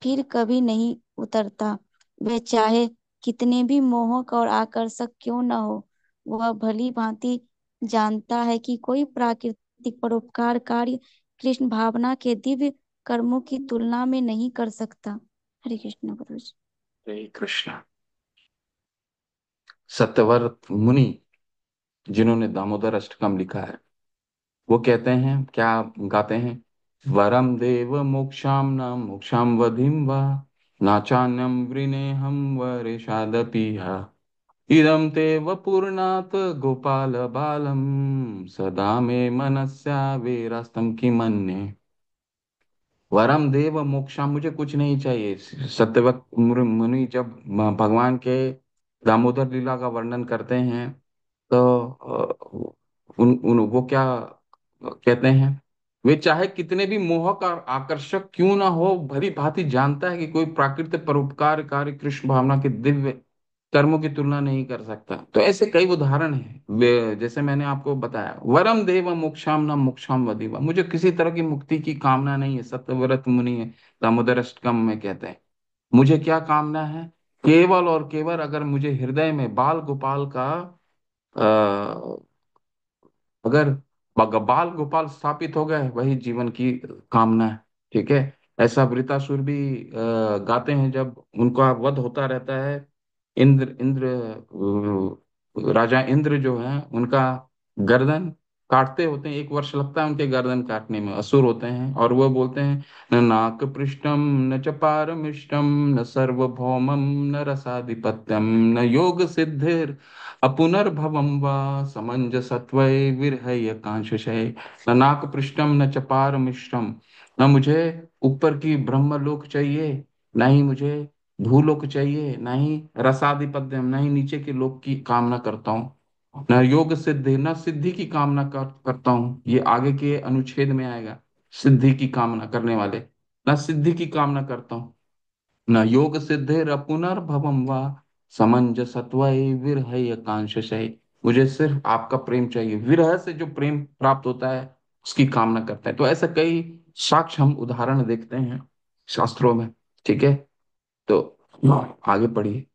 फिर कभी नहीं उतरता। वह चाहे कितने भी मोहक और आकर्षक क्यों न हो, वह भली भांति जानता है कि कोई प्राकृतिक परोपकार कार्य कृष्ण भावना के दिव्य कर्मों की तुलना में नहीं कर सकता। हरे कृष्ण गुरु जी। हरे कृष्ण। सत्यव्रत मुनि, जिन्होंने दामोदर अष्टकम लिखा है, वो कहते हैं क्या, गाते हैं, वरम देव मोक्षाम न मोक्षाम वधिम वा नाचान्यम वृणेहम वरेशादपीहा इदं ते वपुर्नाथ गोपाल बालम सदा मे मनस्या वेरास्तम किमन्ये। वरम देव मोक्षा, मुझे कुछ नहीं चाहिए। सत्यवत मुनि जब भगवान के दामोदर लीला का वर्णन करते हैं तो उन वो क्या कहते हैं, वे चाहे कितने भी मोहक और आकर्षक क्यों ना हो, भली भांति जानता है कि कोई प्राकृतिक परोपकार कार्य कृष्ण भावना के दिव्य कर्मों की तुलना नहीं कर सकता। तो ऐसे कई उदाहरण हैं, वे जैसे मैंने आपको बताया, वरम देव मोक्षाम न मोक्षाम वदिवा, मुझे किसी तरह की मुक्ति की कामना नहीं है। सत्यव्रत मुनि है, दामोदर अष्टकम में कहते हैं, मुझे क्या कामना है, केवल और केवल अगर मुझे हृदय में बाल गोपाल का अगर बाल गोपाल स्थापित हो गए, वही जीवन की कामना है। ठीक है। ऐसा वृतासुर भी गाते हैं, जब उनका वध होता रहता है, इंद्र इंद्र राजा इंद्र जो है, उनका गर्दन काटते होते हैं, 1 वर्ष लगता है उनके गर्दन काटने में, असुर होते हैं, और वो बोलते हैं, न नाक पृष्ठम न च पारमिष्टम न सर्वभौमम न रसाधिपत्यम न योग सिद्धिर अपुनर्भवम वा समंजसत्वै विरहय कांक्षय। न नाक पृष्ठम न च पारमिष्टम, न मुझे ऊपर की ब्रह्मलोक चाहिए, न ही मुझे भूलोक चाहिए, न ही रसाधिपत्यम, न ही नीचे के लोक की कामना करता हूँ, न योग सिद्धि, न सिद्धि की कामना करता हूँ। ये आगे के अनुच्छेद में आएगा, सिद्धि की कामना करने वाले, न सिद्धि की कामना करता हूँ, न योग सिद्धिर पुनर्भवम वा समंजसत्वै विरहय कांक्षय। मुझे सिर्फ आपका प्रेम चाहिए, विरह से जो प्रेम प्राप्त होता है उसकी कामना करता है। तो ऐसे कई साक्ष्य हम उदाहरण देखते हैं शास्त्रों में। ठीक है। तो आगे पढ़िए,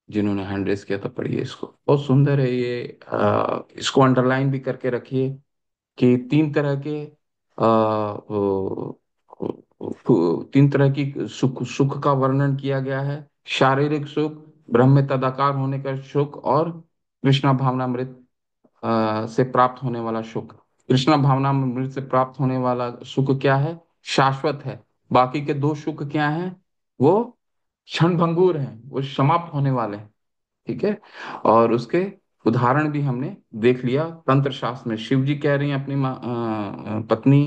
जिन्होंने हैंड रेस किया था पढ़िए इसको, बहुत सुंदर है ये। इसको अंडरलाइन भी करके रखिए कि तीन तरह के तीन तरह की सुख सुख का वर्णन किया गया है। शारीरिक सुख, ब्रह्म में तदाकार होने का सुख, और कृष्णा भावनामृत से प्राप्त होने वाला सुख। कृष्णा भावनामृत से प्राप्त होने वाला सुख क्या है, शाश्वत है। बाकी के दो सुख क्या हैं, वो क्षणभंगुर हैं, वो समाप्त होने वाले हैं। ठीक है। और उसके उदाहरण भी हमने देख लिया तंत्र शास्त्र में। शिव जी कह रही हैं अपनी पत्नी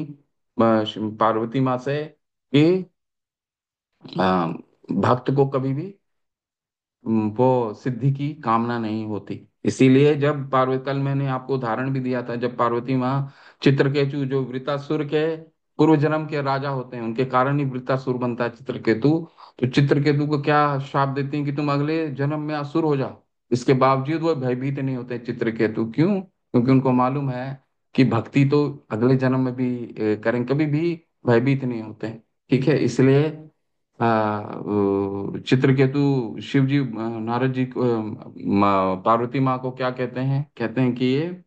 पार्वती माँ से कि भक्त को कभी भी वो सिद्धि की कामना नहीं होती। इसीलिए जब पार्वती, कल मैंने आपको उदाहरण भी दिया था, जब पार्वती माँ चित्रकेतु, जो वृतासुर के पूर्व जन्म के राजा होते हैं, उनके कारण ही वृतासुर बनता है चित्रकेतु, तो चित्रकेतु को क्या श्राप देती हैं कि तुम अगले जन्म में असुर हो जाओ। इसके बावजूद वो भयभीत नहीं होते चित्रकेतु, क्यों? क्योंकि उनको मालूम है कि भक्ति तो अगले जन्म में भी करें, कभी भी भयभीत नहीं होते। ठीक है। इसलिए चित्रकेतु, शिव जी नारद जी को पार्वती माँ को क्या कहते हैं, कहते हैं कि ये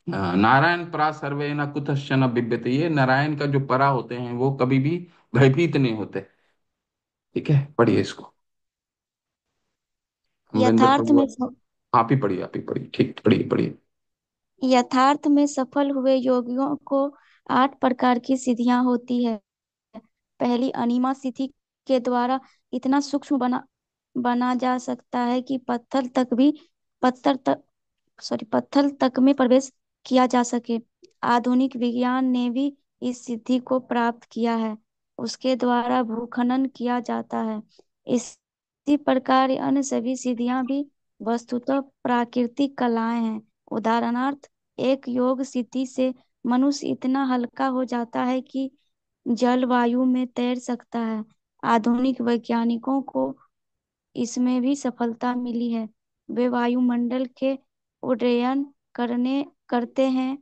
नारायण परा सर्वे न कुतश्चन बिभ्यते, ये नारायण का जो परा होते हैं वो कभी भी भयभीत नहीं होते। ठीक है। पढ़िए इसको, अमरिंदर यथार्थ प्रभु। में आप ही पढ़िए, आप ही पढ़िए, ठीक, पढ़िए पढ़िए। यथार्थ में सफल हुए योगियों को 8 प्रकार की सिद्धियां होती है। पहली अनिमा सिद्धि के द्वारा इतना सूक्ष्म बना जा सकता है कि पत्थर तक पत्थर तक में प्रवेश किया जा सके। आधुनिक विज्ञान ने भी इस सिद्धि को प्राप्त किया है। उसके द्वारा भूखनन किया जाता है। इसी प्रकार अन्य सभी सिद्धियां भी वस्तुतः प्राकृतिक कलाएं हैं। उदाहरणार्थ, एक योग सिद्धि से मनुष्य इतना हल्का हो जाता है कि जल वायु में तैर सकता है। आधुनिक वैज्ञानिकों को इसमें भी सफलता मिली है। वे वायुमंडल के उड्डयन करते हैं,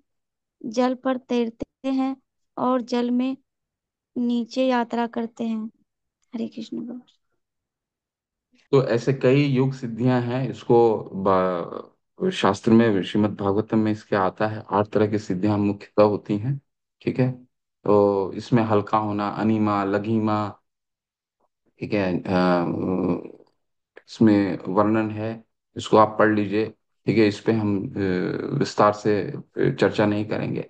जल पर तैरते हैं और जल में नीचे यात्रा करते हैं। हरे कृष्ण बोल। तो ऐसे कई योग सिद्धियां हैं। इसको शास्त्र में, श्रीमद् भागवतम में इसके आता है, 8 तरह की सिद्धियां मुख्यतः होती हैं। ठीक है। तो इसमें हल्का होना, अनीमा, लघिमा, ठीक है, इसमें वर्णन है। इसको आप पढ़ लीजिए। ठीक है, इस पे हम विस्तार से चर्चा नहीं करेंगे।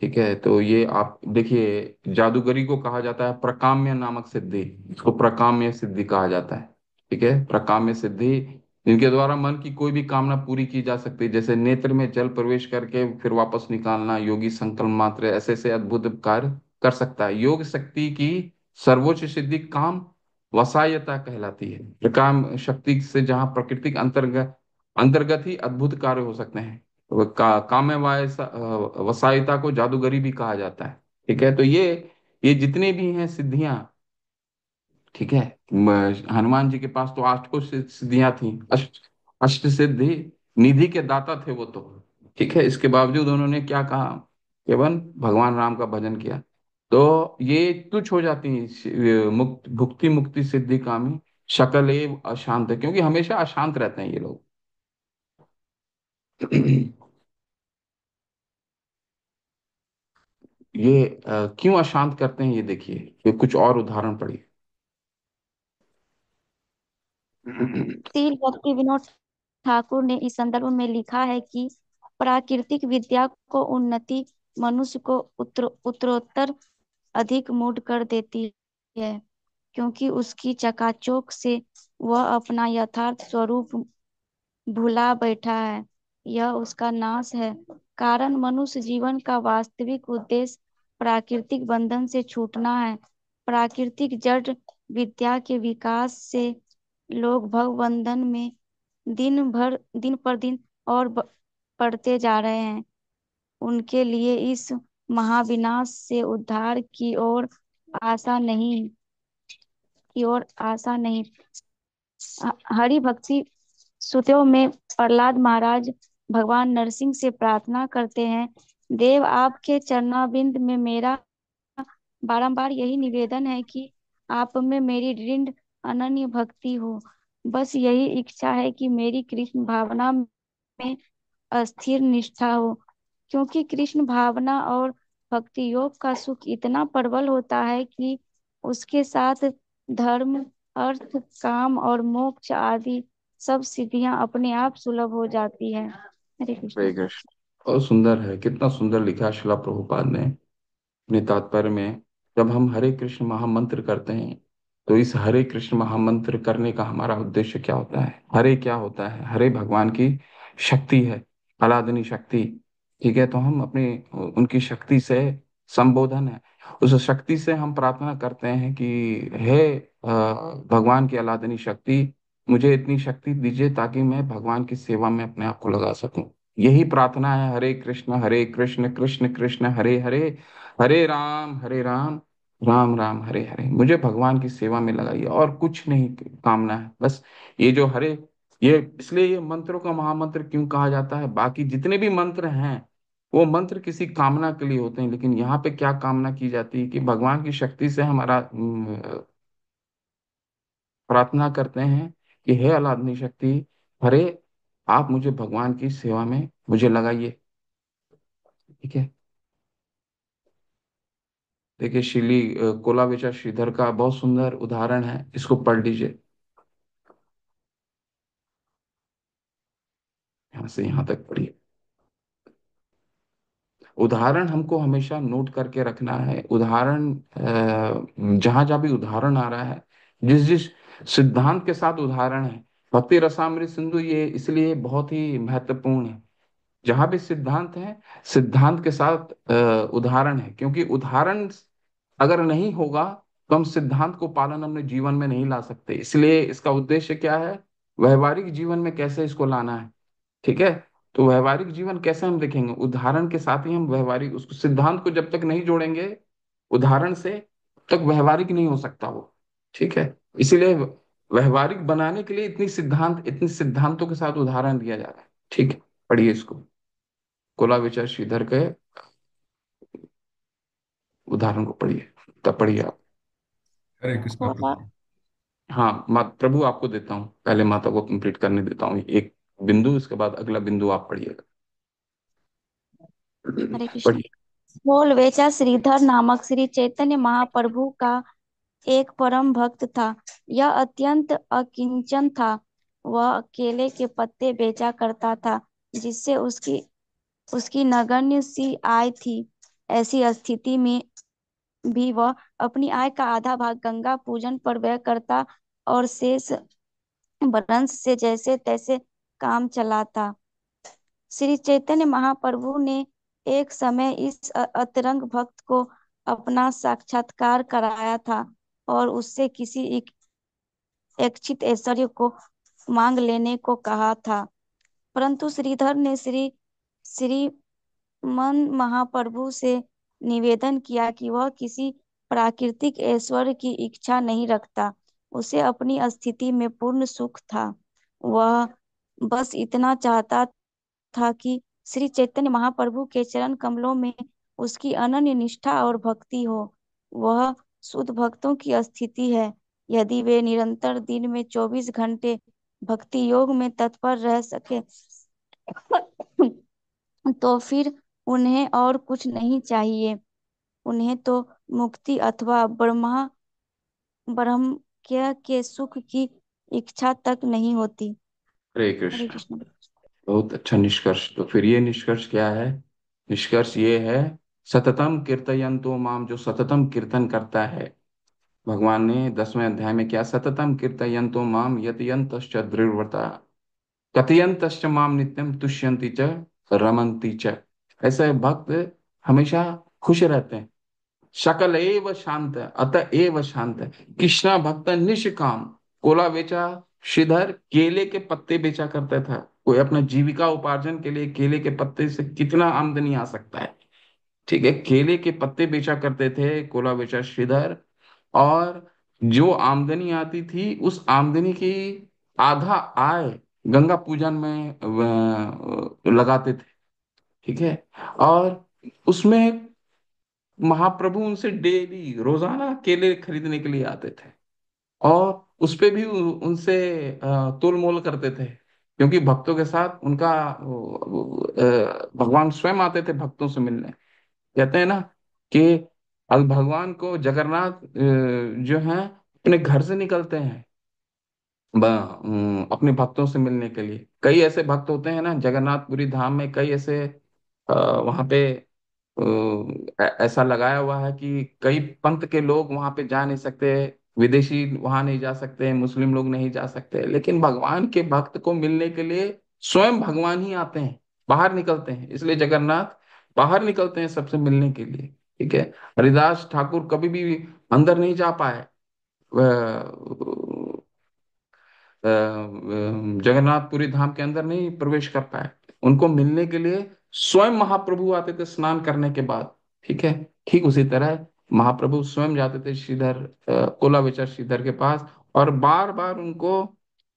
ठीक है, तो ये आप देखिए, जादूगरी को कहा जाता है प्रकाम्य नामक सिद्धि। इसको प्रकाम्य सिद्धि कहा जाता है। ठीक है, प्रकाम्य सिद्धि, जिनके द्वारा मन की कोई भी कामना पूरी की जा सकती है, जैसे नेत्र में जल प्रवेश करके फिर वापस निकालना। योगी संकल्प मात्र ऐसे ऐसे अद्भुत कार्य कर सकता है। योग शक्ति की सर्वोच्च सिद्धि काम वसायता कहलाती है। प्रकाम शक्ति से जहाँ प्राकृतिक अंतर्गत अंतर्गत ही अद्भुत कार्य हो सकते हैं। काम्य वसायिता को जादूगरी भी कहा जाता है। ठीक है, तो ये जितने भी हैं सिद्धियां, ठीक है, हनुमान जी के पास तो 8 को सिद्धियां थी। अष्ट सिद्धि निधि के दाता थे वो तो। ठीक है, इसके बावजूद उन्होंने क्या कहा? केवल भगवान राम का भजन किया। तो ये तुच्छ हो जाती है। मुक्त भुक्ति मुक्ति सिद्धि कामी शकल एव अशांत, क्योंकि हमेशा अशांत रहते हैं ये लोग। ये क्यों अशांत करते हैं, ये देखिए। ये कुछ और उदाहरण पढ़िए। श्री भक्ति विनोद ठाकुर ने इस संदर्भ में लिखा है कि प्राकृतिक विद्या को उन्नति मनुष्य को उत्तरोत्तर अधिक मूढ़ कर देती है, क्योंकि उसकी चकाचौंध से वह अपना यथार्थ स्वरूप भुला बैठा है। यह उसका नाश है। कारण मनुष्य जीवन का वास्तविक उद्देश्य प्राकृतिक बंधन से छूटना है। प्राकृतिक जड़ विद्या के विकास से लोग भव बंधन में दिन पर दिन और पड़ते जा रहे हैं। उनके लिए इस महाविनाश से उद्धार की ओर आशा नहीं। हरि भक्ति श्रुतियों में प्रहलाद महाराज भगवान नरसिंह से प्रार्थना करते हैं, देव आपके चरणारविंद में मेरा बारंबार यही निवेदन है कि आप में मेरी दृढ़ अनन्य भक्ति हो। बस यही इच्छा है कि मेरी कृष्ण भावना में अस्थिर निष्ठा हो, क्योंकि कृष्ण भावना और भक्ति योग का सुख इतना प्रबल होता है कि उसके साथ धर्म, अर्थ, काम और मोक्ष आदि सब सिद्धियां अपने आप सुलभ हो जाती है। हरे कृष्ण। हरे कृष्ण। और सुंदर है, कितना सुंदर लिखा है शिला प्रभुपाद ने अपने तात्पर्य में। जब हम हरे कृष्ण महामंत्र करते हैं, तो इस हरे कृष्ण महामंत्र करने का हमारा उद्देश्य क्या होता है? हरे क्या होता है? हरे भगवान की शक्ति है, अलादनी शक्ति। ठीक है, तो हम अपने उनकी शक्ति से संबोधन है। उस शक्ति से हम प्रार्थना करते हैं कि हे भगवान की अलादनी शक्ति, मुझे इतनी शक्ति दीजिए ताकि मैं भगवान की सेवा में अपने आप को लगा सकूं। यही प्रार्थना है। हरे कृष्ण कृष्ण कृष्ण हरे हरे, हरे राम राम राम हरे हरे। मुझे भगवान की सेवा में लगाइए, और कुछ नहीं कामना है बस। ये जो हरे, ये इसलिए ये मंत्रों का महामंत्र क्यों कहा जाता है? बाकी जितने भी मंत्र हैं वो मंत्र किसी कामना के लिए होते हैं, लेकिन यहाँ पे क्या कामना की जाती है कि भगवान की शक्ति से हमारा प्रार्थना करते हैं कि हे अलादनी शक्ति, हरे, आप मुझे भगवान की सेवा में मुझे लगाइए। ठीक है, देखिए कोलाविचा श्रीधर का बहुत सुंदर उदाहरण है, इसको पढ़ लीजिए। यहाँ से यहाँ तक पढ़िए। उदाहरण हमको हमेशा नोट करके रखना है। उदाहरण जहां जहां भी उदाहरण आ रहा है, जिस जिस सिद्धांत के साथ उदाहरण है, भक्ति रसामृत सिंधु ये इसलिए बहुत ही महत्वपूर्ण है। जहां भी सिद्धांत है, सिद्धांत के साथ उदाहरण है, क्योंकि उदाहरण अगर नहीं होगा तो हम सिद्धांत को पालन अपने जीवन में नहीं ला सकते। इसलिए इसका उद्देश्य क्या है, व्यवहारिक जीवन में कैसे इसको लाना है। ठीक है, तो व्यवहारिक जीवन कैसे हम देखेंगे, उदाहरण के साथ ही हम व्यवहारिक उसको, सिद्धांत को जब तक नहीं जोड़ेंगे उदाहरण से, तब तक व्यवहारिक नहीं हो सकता वो। ठीक है, इसीलिए व्यवहारिक बनाने के लिए इतनी सिद्धांतों के साथ उदाहरण दिया जा रहा है। ठीक है, पढ़िए इसको, कोला विचार श्रीधर के उदाहरण को पढ़िए, तब पढ़िए आप। हरे कृष्णा कोला प्रभु। हाँ, प्रभु आपको देता हूँ, पहले माता को कंप्लीट करने देता हूँ एक बिंदु, इसके बाद अगला बिंदु आप पढ़िएगा। हरे कृष्ण। पढ़िए। बोल वेचा श्रीधर नामक श्री चैतन्य महाप्रभु का एक परम भक्त था। यह अत्यंत अकिंचन था। वह केले के पत्ते बेचा करता था, जिससे उसकी उसकी नगण्य सी आय थी। ऐसी स्थिति में भी वह अपनी आय का आधा भाग गंगा पूजन पर व्यय करता और शेष वंश से जैसे तैसे काम चलाता। श्री चैतन्य महाप्रभु ने एक समय इस अतरंग भक्त को अपना साक्षात्कार कराया था और उससे किसी इच्छित ऐश्वर्य को मांग लेने को कहा था। परंतु श्रीधर ने श्रीमन महाप्रभु से निवेदन किया कि वह किसी प्राकृतिक ऐश्वर्य की इच्छा नहीं रखता। उसे अपनी स्थिति में पूर्ण सुख था। वह बस इतना चाहता था कि श्री चैतन्य महाप्रभु के चरण कमलों में उसकी अनन्य निष्ठा और भक्ति हो। वह शुद्ध भक्तों की स्थिति है। यदि वे निरंतर दिन में 24 घंटे भक्ति योग में तत्पर रह सके तो फिर उन्हें और कुछ नहीं चाहिए। उन्हें तो मुक्ति अथवा ब्रह्मज्ञ के सुख की इच्छा तक नहीं होती। हरे हरे कृष्ण। कृष्ण। बहुत अच्छा निष्कर्ष। तो फिर ये निष्कर्ष क्या है, निष्कर्ष ये है, सततम कीर्तयन्तो माम, जो सततम कीर्तन करता है, भगवान ने 10वें अध्याय में क्या, सततम कीर्तयन्तो माम यतयन्तश्च दृढ़व्रता कथयन्तश्च माम नित्यम तुष्यन्ति च रमन्ति च। ऐसे भक्त हमेशा खुश रहते हैं। शकल एव शांत अत एव शांत, कृष्णा भक्त निष्काम। कोला बेचा, श्रीधर केले के पत्ते बेचा करता था। कोई अपना जीविका उपार्जन के लिए केले के पत्ते से कितना आमदनी आ सकता है। ठीक है, केले के पत्ते बेचा करते थे कोला बेचा श्रीधर, और जो आमदनी आती थी उस आमदनी की आधा आय गंगा पूजन में लगाते थे। ठीक है, और उसमें महाप्रभु उनसे डेली रोजाना केले खरीदने के लिए आते थे, और उस पे भी उनसे तोल मोल करते थे, क्योंकि भक्तों के साथ उनका भगवान स्वयं आते थे भक्तों से मिलने। कहते हैं ना कि अब भगवान को जगन्नाथ जो है अपने घर से निकलते हैं अपने भक्तों से मिलने के लिए। कई ऐसे भक्त होते हैं ना जगन्नाथपुरी धाम में, कई ऐसे वहां पे ऐसा लगाया हुआ है कि कई पंथ के लोग वहां पे जा नहीं सकते, विदेशी वहां नहीं जा सकते, मुस्लिम लोग नहीं जा सकते, लेकिन भगवान के भक्त को मिलने के लिए स्वयं भगवान ही आते हैं, बाहर निकलते हैं। इसलिए जगन्नाथ बाहर निकलते हैं सबसे मिलने के लिए। ठीक है, हरिदास ठाकुर कभी भी अंदर नहीं जा पाए, जगन्नाथपुरी धाम के अंदर नहीं प्रवेश कर पाए। उनको मिलने के लिए स्वयं महाप्रभु आते थे स्नान करने के बाद। ठीक है, ठीक उसी तरह महाप्रभु स्वयं जाते थे श्रीधर, कोला विचार श्रीधर के पास, और बार बार उनको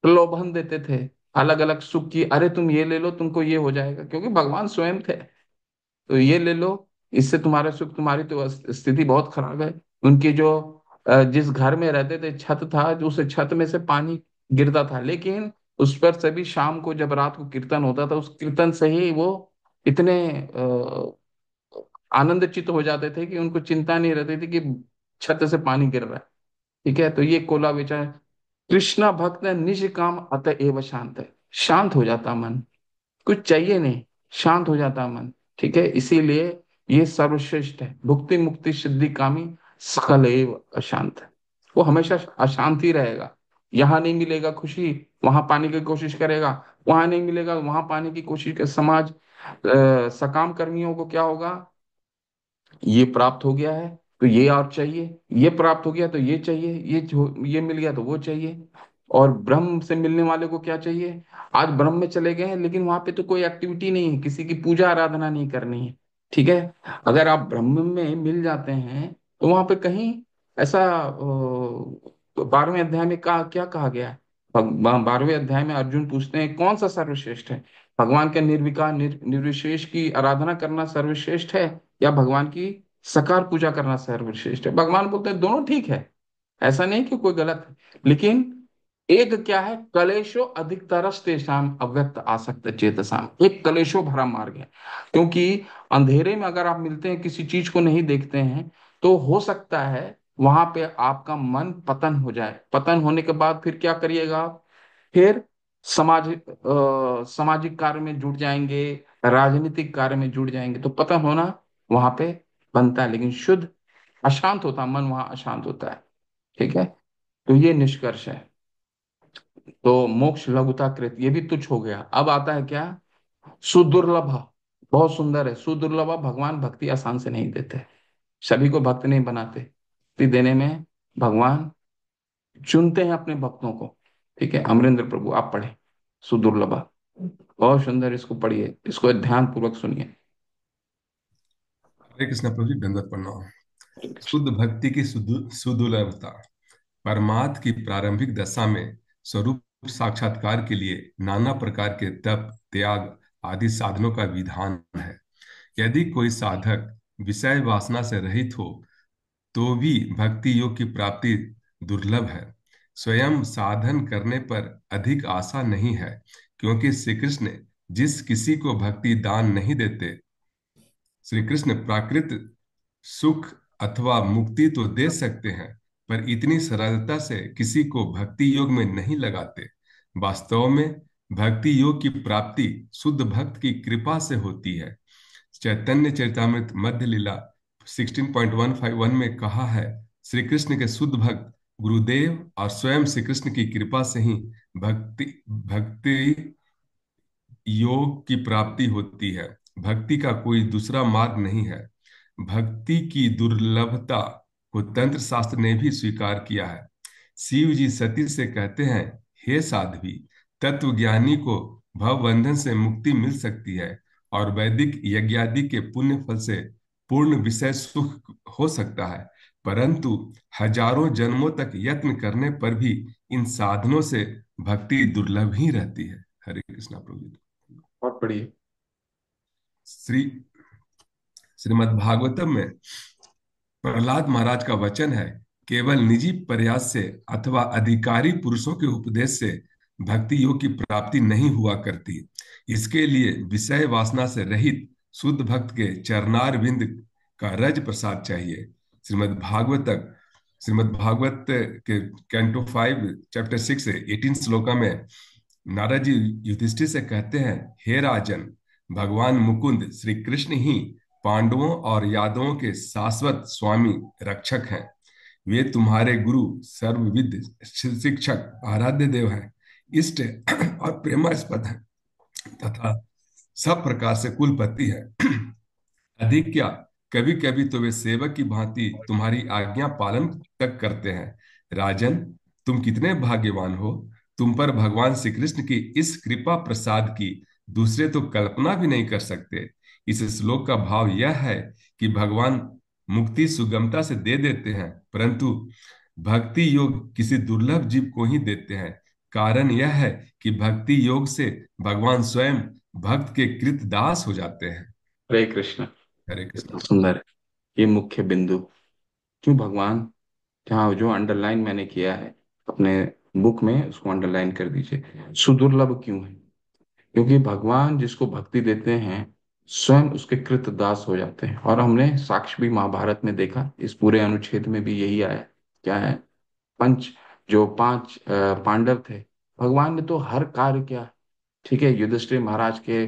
प्रलोभन देते थे अलग अलग सुख की, अरे तुम ये ले लो तुमको ये हो जाएगा, क्योंकि भगवान स्वयं थे। तो ये ले लो, इससे तुम्हारा सुख, तुम्हारी तो स्थिति बहुत खराब है। उनकी जो जिस घर में रहते थे छत था, जो उस छत में से पानी गिरता था, लेकिन उस पर से भी शाम को जब रात को कीर्तन होता था, उस कीर्तन से ही वो इतने आनंदचित हो जाते थे कि उनको चिंता नहीं रहती थी कि छत से पानी गिर रहा है। ठीक है, तो ये कोला विचार, कृष्णा भक्त निज काम अतएव शांत है, शांत हो जाता मन, कुछ चाहिए नहीं, शांत हो जाता मन। ठीक है, इसीलिए ये सर्वश्रेष्ठ है। भुक्ति मुक्ति सिद्धि कामी सकल एव अशांत है। वो हमेशा अशांत ही रहेगा। यहाँ नहीं मिलेगा खुशी, वहां पाने की कोशिश करेगा, वहां नहीं मिलेगा वहां पाने की कोशिश कर। समाज सकाम कर्मियों को क्या होगा, ये प्राप्त हो गया है तो ये और चाहिए, ये प्राप्त हो गया तो ये चाहिए, ये मिल गया तो वो चाहिए। और ब्रह्म से मिलने वाले को क्या चाहिए, आज ब्रह्म में चले गए हैं लेकिन वहां पे तो कोई एक्टिविटी नहीं है, किसी की पूजा आराधना नहीं करनी है। ठीक है, अगर आप ब्रह्म में मिल जाते हैं तो वहां पे कहीं ऐसा 12वें अध्याय में क्या कहा गया है। 12वें अध्याय में अर्जुन पूछते हैं कौन सा सर्वश्रेष्ठ है, भगवान के निर्विकार निर्विशेष की आराधना करना सर्वश्रेष्ठ है या भगवान की सकार पूजा करना सर्वश्रेष्ठ है। भगवान बोलते हैं दोनों ठीक है, ऐसा नहीं कि कोई गलत है, लेकिन एक क्या है, कलेशो अधिकतरस तेषाम अव्यक्त आसक्त चेतसाम, एक कलेशो भरा मार्ग है। क्योंकि अंधेरे में अगर आप मिलते हैं, किसी चीज को नहीं देखते हैं, तो हो सकता है वहां पे आपका मन पतन हो जाए। पतन होने के बाद फिर क्या करिएगा, फिर सामाजिक कार्य में जुट जाएंगे, राजनीतिक कार्य में जुट जाएंगे, तो पतन होना वहां पे बनता है। लेकिन शुद्ध अशांत होता है, मन वहां अशांत होता है। ठीक है, तो ये निष्कर्ष है। तो मोक्ष लघुता कृत ये भी तुच्छ हो गया। अब आता है क्या, सुदुर्लभ। बहुत सुंदर है, सुदुर्लभ। भगवान भक्ति आसान से नहीं देते, सभी को भक्त नहीं बनाते। भक्ति देने में भगवान चुनते हैं अपने भक्तों को। ठीक है, अमरेंद्र प्रभु आप पढ़े सुदुर्लभ, बहुत सुंदर, इसको पढ़िए, इसको ध्यान पूर्वक सुनिए। हरे कृष्ण प्रभु जी, दंडवत प्रणाम। शुद्ध भक्ति की सुदुर्लभता। परमार्थ की प्रारंभिक दशा में स्वरूप साक्षात्कार के लिए नाना प्रकार के तप, त्याग आदि साधनों का विधान है। यदि कोई साधक विषय वासना से रहित हो तो भी भक्ति योग की प्राप्ति दुर्लभ है। स्वयं साधन करने पर अधिक आशा नहीं है, क्योंकि श्री कृष्ण जिस किसी को भक्ति दान नहीं देते, श्री कृष्ण प्राकृत सुख अथवा मुक्ति तो दे सकते हैं, पर इतनी सरलता से किसी को भक्ति योग में नहीं लगाते। वास्तव में भक्ति योग की प्राप्ति शुद्ध भक्त की कृपा से होती है। चैतन्य चरितामृत मध्य लीला 16.151 में कहा है, श्री कृष्ण के शुद्ध भक्त गुरुदेव और स्वयं श्री कृष्ण की कृपा से ही भक्ति भक्ति योग की प्राप्ति होती है। भक्ति का कोई दूसरा मार्ग नहीं है। भक्ति की दुर्लभता को तंत्र शास्त्र ने भी स्वीकार किया है। शिव जी सती से कहते हैं, हे साध्वी, तत्वज्ञानी को भवबंधन से मुक्ति मिल सकती है और वैदिक यज्ञादि के पुण्य फल से पूर्ण विषय सुख हो सकता है, परंतु हजारों जन्मों तक यत्न करने पर भी इन साधनों से भक्ति दुर्लभ ही रहती है। हरे कृष्णा प्रभु जी। बहुत बढ़िया। श्री श्रीमद् भागवतम में प्रहलाद महाराज का वचन है, केवल निजी प्रयास से अथवा अधिकारी पुरुषों के उपदेश से भक्ति योग की प्राप्ति नहीं हुआ करती। इसके लिए विषय वासना से रहित शुद्ध भक्त के चरणार बिंद का रज प्रसाद चाहिए। श्रीमद् भागवत के कैंटो 5 चैप्टर 6 18 श्लोका में नारद जी युधिष्ठिर से कहते हैं, हे राजन, भगवान मुकुंद श्री कृष्ण ही पांडवों और यादवों के शाश्वत स्वामी रक्षक हैं। वे तुम्हारे गुरु, सर्वविद शिक्षक, आराध्य देव हैं, इष्ट और प्रेमास्पद हैं तथा सब प्रकार से कुलपति है। अधिक क्या, कभी कभी तो वे सेवक की भांति तुम्हारी आज्ञा पालन तक करते हैं। राजन, तुम कितने भाग्यवान हो, तुम पर भगवान श्री कृष्ण की इस कृपा प्रसाद की दूसरे तो कल्पना भी नहीं कर सकते। इस श्लोक का भाव यह है कि भगवान मुक्ति सुगमता से दे देते हैं, परंतु भक्ति योग किसी दुर्लभ जीव को ही देते हैं। कारण यह है कि भक्ति योग से भगवान स्वयं भक्त के कृत दास हो जाते हैं। हरे कृष्ण। हरे कृष्ण। कितना सुंदर है ये मुख्य बिंदु। क्यों भगवान, जहाँ जो अंडरलाइन मैंने किया है अपने बुक में, उसको अंडरलाइन कर दीजिए। सुदुर्लभ क्यों है, क्योंकि भगवान जिसको भक्ति देते हैं स्वयं उसके कृत दास हो जाते हैं। और हमने साक्ष्य भी महाभारत में देखा, इस पूरे अनुच्छेद में भी यही आया। क्या है, पंच जो पांच पांडव थे, भगवान ने तो हर कार्य किया। ठीक है, युधिष्ठिर महाराज के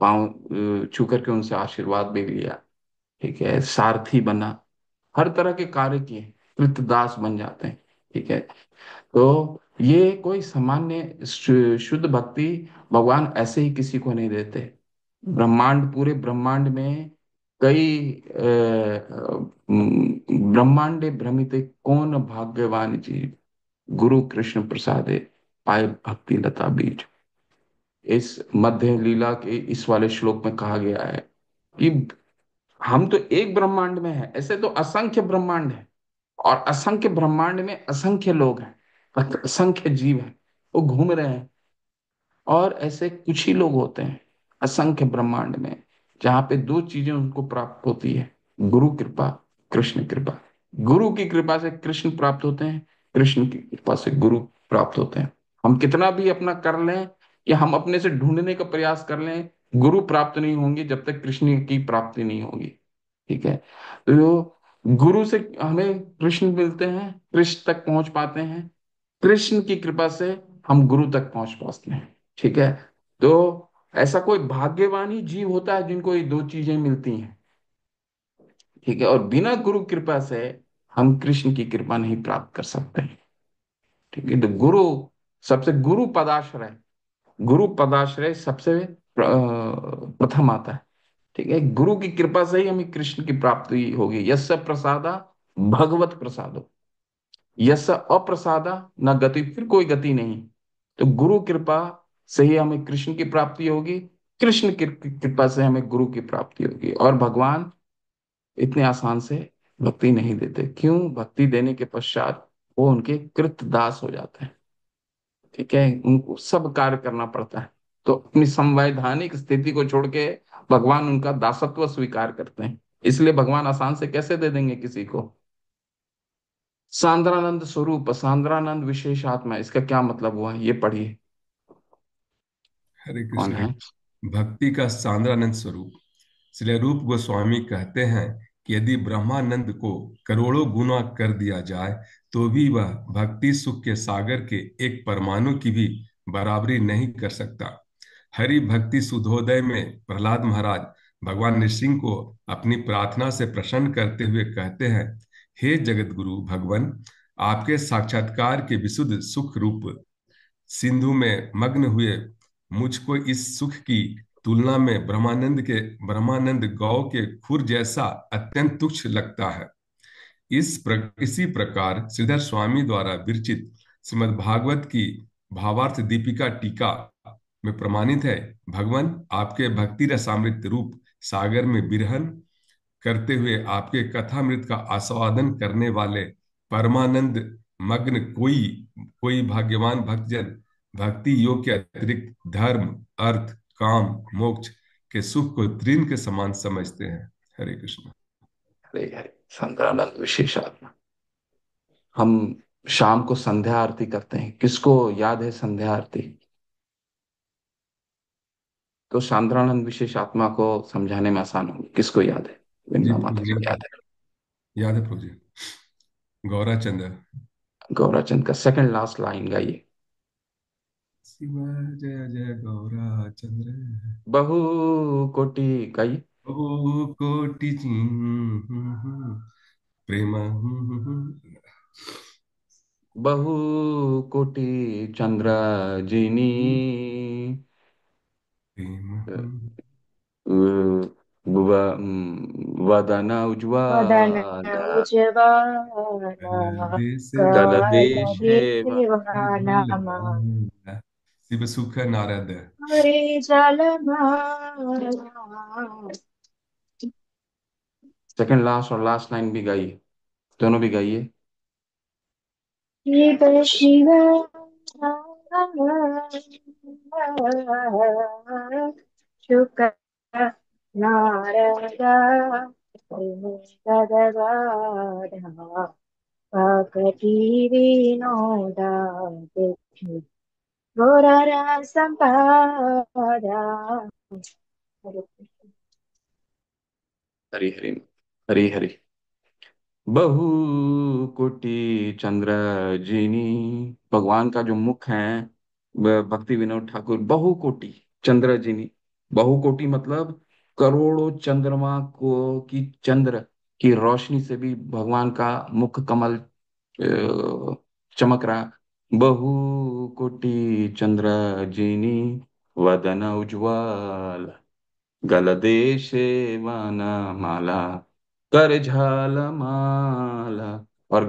पांव छू करके उनसे आशीर्वाद भी लिया। ठीक है, सारथी बना, हर तरह के कार्य किए, कृतदास बन जाते हैं। ठीक है, तो ये कोई सामान्य शुद्ध भक्ति भगवान ऐसे ही किसी को नहीं देते। ब्रह्मांड, पूरे ब्रह्मांड में कई ब्रह्मांडे भ्रमिते कौन भाग्यवान जीव, गुरु कृष्ण प्रसादे पाए भक्ति लता बीज। इस मध्य लीला के इस वाले श्लोक में कहा गया है कि हम तो एक ब्रह्मांड में है, ऐसे तो असंख्य ब्रह्मांड है, और असंख्य ब्रह्मांड में असंख्य लोग हैं, असंख्य जीव हैं, वो घूम रहे हैं। और ऐसे कुछ ही लोग होते हैं असंख्य ब्रह्मांड में जहां पे दो चीजें उनको प्राप्त होती है, गुरु कृपा, कृष्ण कृपा। गुरु की कृपा से कृष्ण प्राप्त होते हैं, कृष्ण की कृपा से गुरु प्राप्त होते हैं। हम कितना भी अपना कर लें या हम अपने से ढूंढने का प्रयास कर लें, गुरु प्राप्त नहीं होंगे जब तक कृष्ण की प्राप्ति नहीं होगी। ठीक है, तो गुरु से हमें कृष्ण मिलते हैं, कृष्ण तक पहुंच पाते हैं, कृष्ण की कृपा से हम गुरु तक पहुंच पाते हैं। ठीक है, तो ऐसा कोई भाग्यवान ही जीव होता है जिनको ये दो चीजें मिलती हैं। ठीक है, और बिना गुरु कृपा से हम कृष्ण की कृपा नहीं प्राप्त कर सकते हैं। ठीक है, तो गुरु, सबसे गुरु पदाश्रय, गुरु पदाश्रय सबसे प्रथम आता है। ठीक है, गुरु की कृपा से ही हमें कृष्ण की प्राप्ति होगी। यस्य प्रसादा भगवत प्रसादो, यस्य अप्रसादा न गति, फिर कोई गति नहीं। तो गुरु कृपा से ही हमें कृष्ण की प्राप्ति होगी, कृष्ण की कृपा से हमें गुरु की प्राप्ति होगी। और भगवान इतने आसान से भक्ति नहीं देते। क्यों? भक्ति देने के पश्चात वो उनके कृत दास हो जाते हैं। ठीक है, उनको सब कार्य करना पड़ता है। तो अपनी संवैधानिक स्थिति को छोड़ के भगवान उनका दासत्व स्वीकार करते हैं। इसलिए भगवान आसान से कैसे दे देंगे किसी को? सांद्रानंद स्वरूप, सांद्रानंद विशेष आत्मा, इसका क्या मतलब हुआ, ये पढ़िए। हरे कौन कृष्ण। है? भक्ति का सांद्रानंद स्वरूप श्री रूप गोस्वामी कहते हैं कि यदि ब्रह्मानंद को करोड़ों गुना कर दिया जाए तो भी वह भक्ति सुख के सागर के एक परमाणु की भी बराबरी नहीं कर सकता। हरि भक्ति सुधोदय में प्रहलाद महाराज भगवान नृसिंह को अपनी प्रार्थना से प्रसन्न करते हुए कहते हैं, हे जगत गुरु भगवान, आपके साक्षात्कार के विशुद्ध सुख रूप सिंधु में मग्न हुए मुझको इस सुख की तुलना में ब्रह्मानंद गौ के खुर जैसा अत्यंत तुच्छ लगता है। इसी प्रकार श्रीधर स्वामी द्वारा विरचित श्रीमद् भागवत की भावार्थ दीपिका टीका में प्रमाणित है, भगवान आपके भक्ति रसामृत रूप सागर में विरहन करते हुए आपके कथामृत का आस्वादन करने वाले परमानंद मग्न कोई कोई भाग्यवान भक्तजन भक्ति योग के अतिरिक्त धर्म, अर्थ, काम, मोक्ष के सुख को तृण के समान समझते हैं। हरे कृष्ण। हरे हरे, संक्रांत विशेष आत्मा। हम शाम को संध्या आरती करते हैं, किसको याद है संध्या आरती? तो सांद्रानंद विशेष आत्मा को समझाने में आसान होगी, किसको याद है? जी बिन्ना प्रभु माता जी, को याद है। याद है? याद है प्रभु जी। गौरा चंद्र। गौराचंद का सेकंड लास्ट लाइन गाइए। शिव जय जय गौरा चंद्र। बहु कोटि, गाइए। ओ कोटि प्रेम बहु कोटि चंद्र जिनी, प्रेम वदन वदन उज्ज्वल, उज्ज्वला देश गल काल देश देवानामा शिव सुख नारद। हरे जलमा सेकंड लास्ट और लास्ट लाइन भी गाइए, दोनों भी गाइए। शिव शिव शुक नारदा गदगाधा काकटी विनोदा घोररा संपादा। हरि हरि, हरि हरि। बहु कोटि चंद्र जिनी, भगवान का जो मुख है, भक्ति विनोद ठाकुर, बहु कोटि चंद्र जिनी। बहु कोटि मतलब करोड़ों चंद्रमा को की चंद्र की रोशनी से भी भगवान का मुख कमल चमक रहा है। बहु कोटि चंद्र जिनी वदन उज्ज्वल गलदेशे वनमाला कर झालमाला। और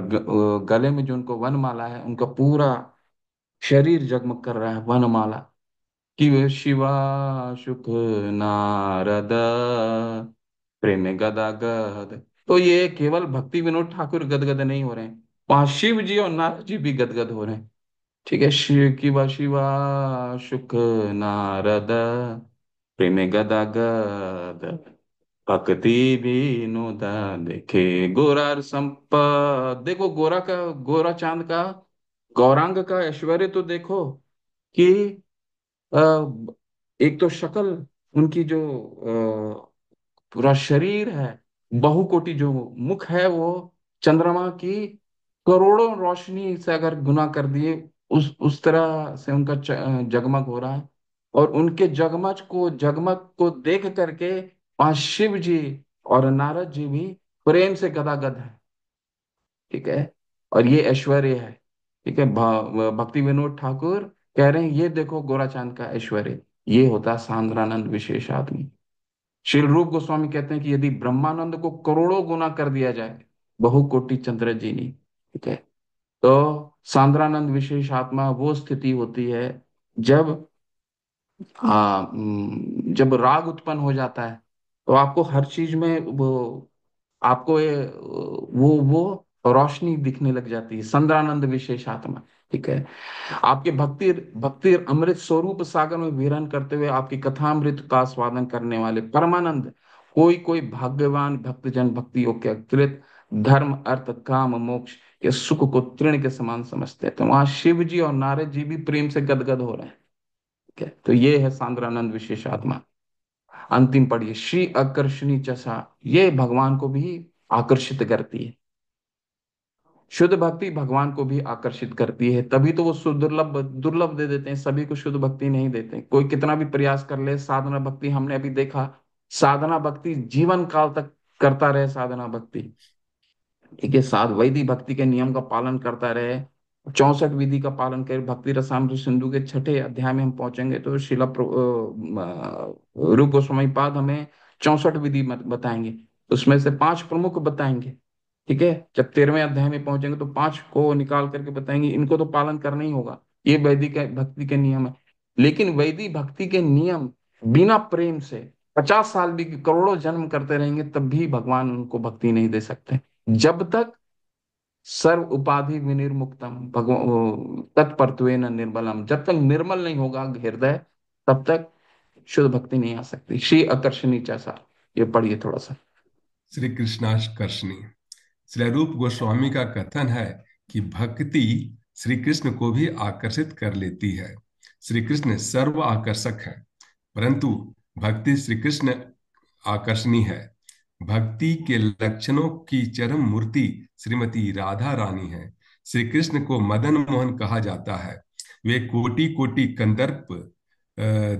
गले में जो उनको वनमाला है, उनका पूरा शरीर जगमग कर रहा है वनमाला। कि वे शिवा शुक नारद प्रेम गदागद। तो ये केवल भक्ति विनोद ठाकुर गदगद नहीं हो रहे हैं, वहां शिव जी और नारद जी भी गदगद हो रहे हैं। ठीक है, शिव की वा शिवा शुक नारद प्रेम गदागद भक्ति विनोद देखे गोरार संपद। देखो गोरा का, गोरा चांद का, गौरांग का ऐश्वर्य तो देखो कि अ, एक तो शक्ल उनकी जो पूरा शरीर है, बहुकोटि जो मुख है वो चंद्रमा की करोड़ों रोशनी से अगर गुना कर दिए, उस तरह से उनका जगमग हो रहा है। और उनके जगमग को देख करके वहां शिव जी और नारद जी भी प्रेम से गदागद है। ठीक है, और ये ऐश्वर्य है। ठीक है, भक्ति विनोद ठाकुर कह रहे हैं ये देखो गोरा चांद का ऐश्वर्य, ये होता है सांद्रानंद विशेष आदमी। श्री रूप गोस्वामी कहते हैं कि यदि ब्रह्मानंद को करोड़ों गुना कर दिया जाए, बहु कोटि चंद्र जीनी। ठीक है, तो सांद्रानंद विशेष आत्मा वो स्थिति होती है जब जब राग उत्पन्न हो जाता है, तो आपको हर चीज में वो, आपको वो रोशनी दिखने लग जाती है, संद्रानंद विशेष आत्मा। ठीक है, आपके भक्ति भक्ति अमृत स्वरूप सागर में विहरण करते हुए आपकी कथामृत का आस्वादन करने वाले परमानंद कोई कोई भाग्यवान भक्तजन भक्ति योग के अतिरिक्त धर्म अर्थ काम मोक्ष के सुख को तृण के समान समझते हैं। तो वहां शिव जी और नारद जी भी प्रेम से गदगद हो रहे हैं। ठीक है, तो ये है सांद्रानंद विशेष आत्मा। अंतिम पढ़िए, श्री आकर्षणी चसा, ये भगवान को भी आकर्षित करती है। शुद्ध भक्ति भगवान को भी आकर्षित करती है, तभी तो वो सुदुर्लभ दुर्लभ दे देते हैं, सभी को शुद्ध भक्ति नहीं देते। कोई कितना भी प्रयास कर ले, साधना भक्ति हमने अभी देखा, साधना भक्ति जीवन काल तक करता रहे साधना भक्ति। ठीक है, साध वैदिक भक्ति के नियम का पालन करता रहे, 64 विधि का पालन करे। भक्ति रसामृत सिंधु के छठे अध्याय में हम पहुंचेंगे तो रूप गोस्वामी पाद हमें 64 विधि बताएंगे, उसमें से 5 प्रमुख बताएंगे। ठीक है, जब 13वें अध्याय में पहुंचेंगे तो 5 को निकाल करके बताएंगे, इनको तो पालन करना ही होगा, ये वैदिक भक्ति के नियम है। लेकिन वैदिक भक्ति के नियम बिना प्रेम से 50 साल भी करोड़ों जन्म करते रहेंगे तब भी भगवान उनको भक्ति नहीं दे सकते। जब तक सर्व उपाधि विनिर्मुक्तम भगवान तत्परत्वेन निर्मलम, जब तक निर्मल नहीं होगा हृदय, तब तक शुद्ध भक्ति नहीं आ सकती। श्री आकर्षणी जैसा, ये पढ़िए थोड़ा सा। श्री कृष्णाकर्षणी। श्री रूप गोस्वामी का कथन है कि भक्ति श्री कृष्ण को भी आकर्षित कर लेती है। श्री कृष्ण सर्व आकर्षक है, परंतु भक्ति श्री कृष्ण आकर्षणी है। भक्ति के लक्षणों की चरम मूर्ति श्रीमती राधा रानी है। श्री कृष्ण को मदन मोहन कहा जाता है। वे कोटि कोटि कंदर्प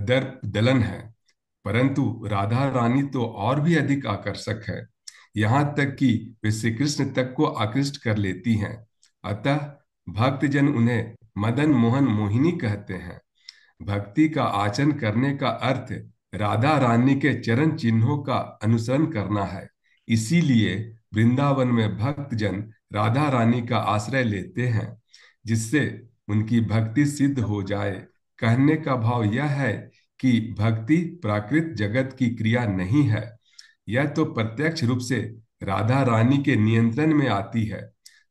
दर्प दलन है, परंतु राधा रानी तो और भी अधिक आकर्षक है, यहाँ तक कि वे श्री कृष्ण तक को आकृष्ट कर लेती हैं। अतः भक्तजन उन्हें मदन मोहन मोहिनी कहते हैं। भक्ति का आचरण करने का अर्थ राधा रानी के चरण चिन्हों का अनुसरण करना है। इसीलिए वृंदावन में भक्तजन राधा रानी का आश्रय लेते हैं, जिससे उनकी भक्ति सिद्ध हो जाए। कहने का भाव यह है कि भक्ति प्राकृत जगत की क्रिया नहीं है, यह तो प्रत्यक्ष रूप से राधा रानी के नियंत्रण में आती है।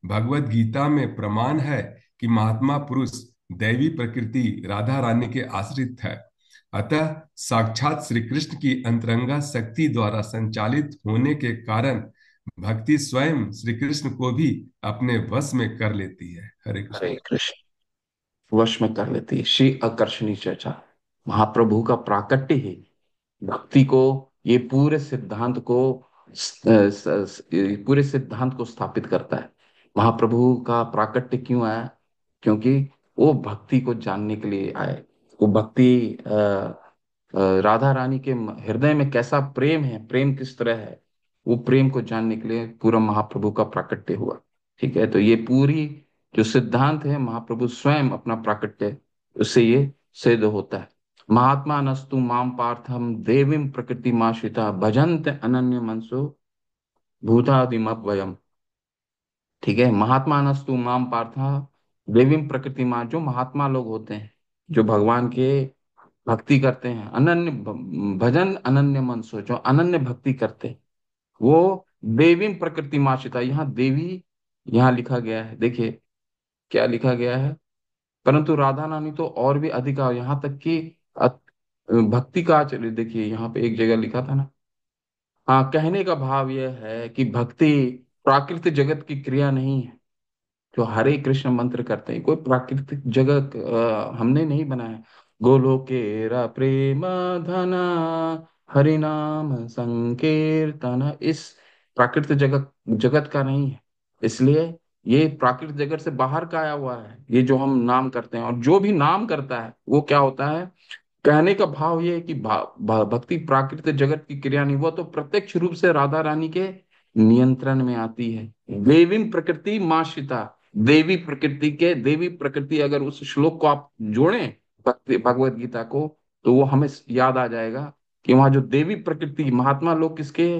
भगवत गीता में प्रमाण है कि महात्मा पुरुष दैवी प्रकृति राधा रानी के आश्रित है। अतः साक्षात श्री कृष्ण की अंतरंगा शक्ति द्वारा संचालित होने के कारण भक्ति स्वयं श्री कृष्ण को भी अपने वश में कर लेती है। हरे कृष्ण। हरे कृष्ण, वश में कर लेती है। श्री आकर्षणी चर्चा, महाप्रभु का प्राकट्य ही भक्ति को, ये पूरे सिद्धांत को स्थापित करता है। महाप्रभु का प्राकट्य क्यों आया? क्योंकि वो भक्ति को जानने के लिए आए। वो भक्ति राधा रानी के हृदय में कैसा प्रेम है, प्रेम किस तरह है, वो प्रेम को जानने के लिए पूरा महाप्रभु का प्राकट्य हुआ। ठीक है, तो ये पूरी जो सिद्धांत है महाप्रभु स्वयं अपना प्राकट्य, उससे ये सिद्ध होता है। महात्मा नस्तु माम पार्थम देवीं प्रकृति माश्रिता भजन्त अनन्य मनसो भूतादिमव्ययम्। ठीक है, महात्मा नस्तु माम पार्था देवीं प्रकृति माँ, जो महात्मा लोग होते हैं, जो भगवान के भक्ति करते हैं, अनन्य भजन अनन्य मन सो, जो अनन्य भक्ति करते हैं, वो देवी प्रकृति माशिता, यहाँ देवी यहाँ लिखा गया है, देखिए क्या लिखा गया है, परंतु राधा रानी तो और भी अधिक, यहाँ तक कि भक्ति का आचरण, देखिए यहाँ पे एक जगह लिखा था ना। हाँ, कहने का भाव यह है कि भक्ति प्राकृतिक जगत की क्रिया नहीं है। जो हरे कृष्ण मंत्र करते हैं, कोई प्राकृतिक जगत हमने नहीं बनाया। गोलोकेरा प्रेम धना हरि नाम संकीर्तन, इस प्राकृतिक जगत जगत का नहीं है। इसलिए ये प्राकृतिक जगत से बाहर का आया हुआ है, ये जो हम नाम करते हैं। और जो भी नाम करता है वो क्या होता है, कहने का भाव ये है कि भक्ति प्राकृतिक जगत की क्रिया नहीं, वो तो प्रत्यक्ष रूप से राधा रानी के नियंत्रण में आती है। देवी प्रकृति माशिता, देवी प्रकृति के, देवी प्रकृति, अगर उस श्लोक को आप जोड़ें भक्ति भगवत गीता को, तो वो हमें याद आ जाएगा कि वहां जो देवी प्रकृति, महात्मा लोग किसके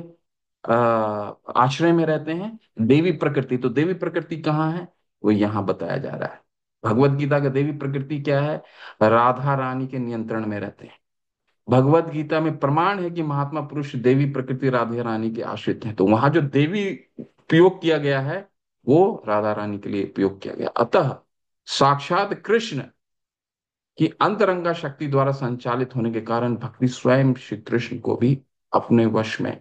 आश्रय में रहते हैं, देवी प्रकृति। तो देवी प्रकृति कहाँ है, वो यहाँ बताया जा रहा है। भगवत गीता का देवी प्रकृति क्या है, राधा रानी के नियंत्रण में रहते हैं। भगवत गीता में प्रमाण है कि महात्मा पुरुष देवी प्रकृति राधा रानी के आश्रित हैं। तो वहां जो देवी उपयोग किया गया है, वो राधा रानी के लिए उपयोग किया गया। अतः साक्षात कृष्ण की अंतरंगा शक्ति द्वारा संचालित होने के कारण भक्ति स्वयं श्री कृष्ण को भी अपने वश में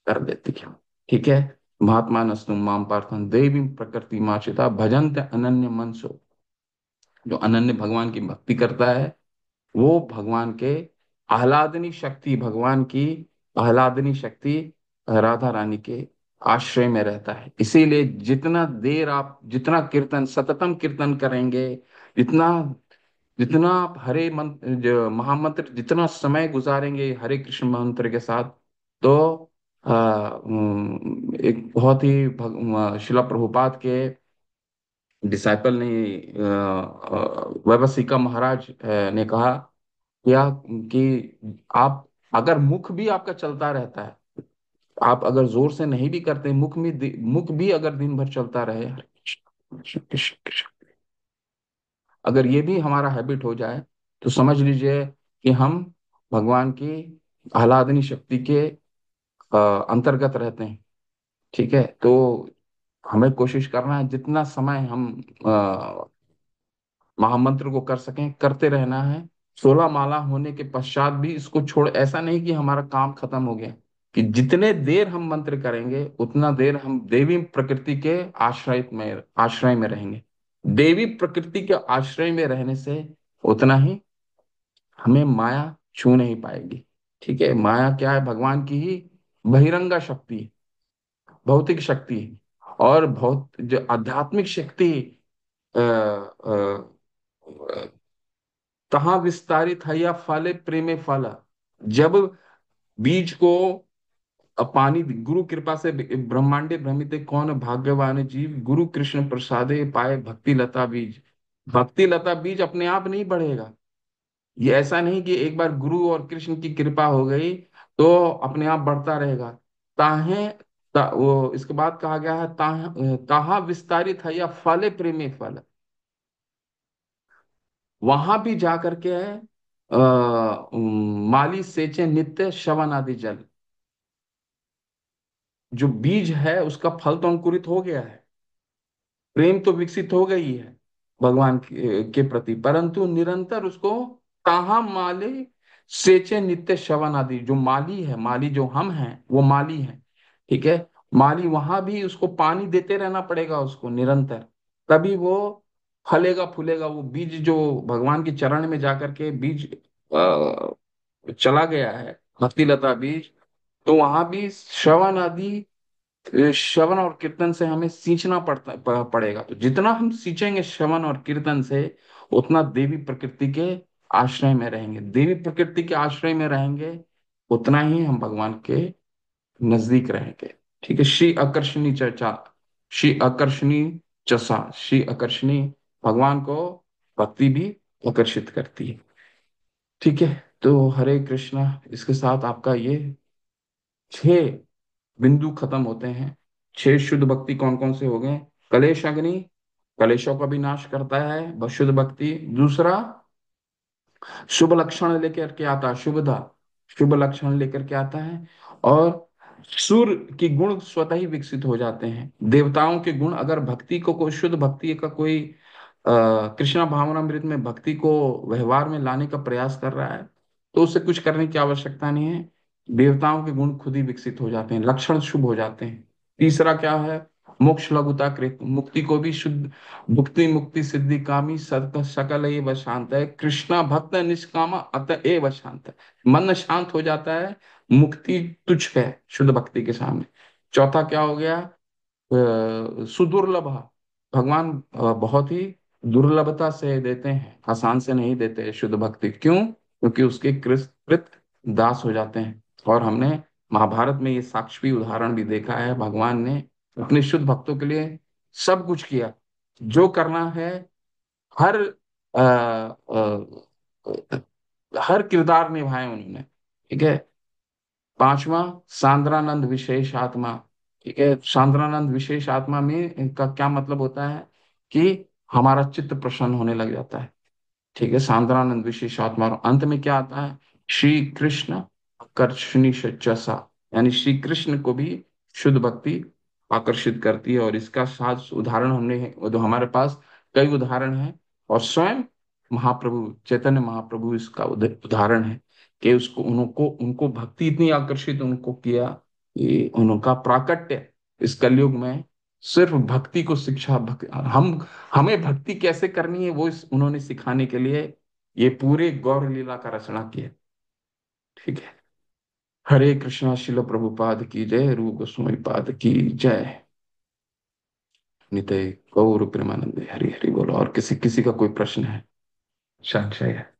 कर देती है। ठीक है, महात्मा नस्तु माम पार्थं देवी प्रकृति माचिता भजन्त अनन्य मनसो, जो अनन्य भगवान की भक्ति करता है, वो भगवान के आह्लादनी शक्ति, भगवान की आह्लादनी शक्ति राधा रानी के आश्रय में रहता है। इसीलिए जितना देर आप, जितना कीर्तन, सततम कीर्तन करेंगे, जितना जितना आप हरे मंत्र, महामंत्र, जितना समय गुजारेंगे हरे कृष्ण मंत्र के साथ, तो एक बहुत ही शिला प्रभुपाद के डिसाइपल ने, वैवस्विका महाराज ने कहा क्या, कि आप अगर मुख भी आपका चलता रहता है, आप अगर जोर से नहीं भी करते, मुख भी अगर दिन भर चलता रहे, हरे कृष्ण कृष्ण कृष्ण कृष्ण, अगर ये भी हमारा हैबिट हो जाए, तो समझ लीजिए कि हम भगवान की आह्लादनी शक्ति के अंतर्गत रहते हैं। ठीक है, तो हमें कोशिश करना है जितना समय हम महामंत्र को कर सकें करते रहना है। 16 माला होने के पश्चात भी इसको छोड़, ऐसा नहीं कि हमारा काम खत्म हो गया, कि जितने देर हम मंत्र करेंगे उतना देर हम देवी प्रकृति के आश्रय में रहेंगे। देवी प्रकृति के आश्रय में रहने से उतना ही हमें माया छू नहीं पाएगी। ठीक है, माया क्या है, भगवान की ही बहिरंगा शक्ति है, भौतिक शक्ति है। और बहुत जो आध्यात्मिक शक्ति तहाँ विस्तारित है या फले प्रेमे फला, जब बीज को पानी, गुरु कृपा से ब्रह्मांडे भ्रमित कौन भाग्यवान जीव, गुरु कृष्ण प्रसादे पाए भक्ति लता बीज। भक्ति लता बीज अपने आप नहीं बढ़ेगा। ये ऐसा नहीं कि एक बार गुरु और कृष्ण की कृपा हो गई तो अपने आप बढ़ता रहेगा। ताहे वो इसके बाद कहा गया है, ताहा विस्तारित है या फले प्रेमे फल, वहां भी जा करके है माली सेचे नित्य श्रवण आदि जल, जो बीज है उसका फल तो अंकुरित हो गया है, प्रेम तो विकसित हो गई है भगवान के प्रति, परंतु निरंतर उसको कहाँ माले सेचे नित्य श्रवण आदि, जो माली है, माली जो हम हैं वो माली है। ठीक है, माली वहां भी उसको पानी देते रहना पड़ेगा उसको निरंतर, तभी वो फलेगा फूलेगा। वो बीज जो भगवान के चरण में जाकर के बीज चला गया है, भक्ति लता बीज, तो वहां भी श्रवण आदि, श्रवण और कीर्तन से हमें सींचना पड़ेगा। तो जितना हम सींचेंगे श्रवण और कीर्तन से, उतना देवी प्रकृति के आश्रय में रहेंगे, देवी प्रकृति के आश्रय में रहेंगे, उतना ही हम भगवान के नजदीक रहेंगे। ठीक है। श्री आकर्षणी चर्चा, श्री आकर्षणी चसा, श्री आकर्षणी भगवान को भक्ति भी आकर्षित करती है। ठीक है। तो हरे कृष्णा, इसके साथ आपका ये 6 बिंदु खत्म होते हैं। 6 शुद्ध भक्ति कौन कौन से हो गए? कलेश अग्नि, कलेशों का भी नाश करता है वह शुद्ध भक्ति। दूसरा, शुभ लक्षण लेकर के आता है, शुभदा, शुभ लक्षण लेकर के आता है। और सुर की गुण स्वतः ही विकसित हो जाते हैं, देवताओं के गुण। अगर भक्ति को, कोई शुद्ध भक्ति का कोई कृष्णा भावनामृत में भक्ति को व्यवहार में लाने का प्रयास कर रहा है, तो उसे कुछ करने की आवश्यकता नहीं है, देवताओं के गुण खुद ही विकसित हो जाते हैं, लक्षण शुभ हो जाते हैं। तीसरा क्या है? मोक्ष लघुता कृत, मुक्ति को भी शुद्ध, मुक्ति मुक्ति सिद्धि कामी सद सकल एव शांत है, कृष्णा भक्त निष्कामा अत एव शांत है। मन शांत हो जाता है, मुक्ति तुच्छ है शुद्ध भक्ति के सामने। चौथा क्या हो गया? सुदुर्लभ, भगवान बहुत ही दुर्लभता से देते हैं, आसान से नहीं देते शुद्ध भक्ति। क्यों? क्योंकि उसके कृत दास हो जाते हैं। और हमने महाभारत में ये साक्षी उदाहरण भी देखा है, भगवान ने अपने शुद्ध भक्तों के लिए सब कुछ किया, जो करना है। हर आ, हर किरदार निभाए उन्होंने। ठीक है। पांचवा, सांद्रानंद विशेष आत्मा। ठीक है। सांद्रानंद विशेष आत्मा में इनका क्या मतलब होता है? कि हमारा चित्त प्रसन्न होने लग जाता है। ठीक है। सांद्रानंद विशेष आत्मा। और अंत में क्या आता है? श्री कृष्ण आकर्षणी जैसा, यानी श्री कृष्ण को भी शुद्ध भक्ति आकर्षित करती है। और इसका साज उदाहरण हमने, वो जो हमारे पास कई उदाहरण हैं, और स्वयं महाप्रभु चैतन्य महाप्रभु इसका उदाहरण है कि उसको, उनको उनको भक्ति इतनी आकर्षित उनको किया कि उनका प्राकट्य इस कलयुग में सिर्फ भक्ति को शिक्षा, हम हमें भक्ति कैसे करनी है वो उन्होंने सिखाने के लिए ये पूरे गौर लीला का रचना किया। ठीक है। हरे कृष्णा, शिल प्रभुपाद की जय, रूप गोस्वामी पाद की जय, नित्य गौर प्रेमानंदे, हरि हरि बोलो। और किसी किसी का कोई प्रश्न है? संशय है?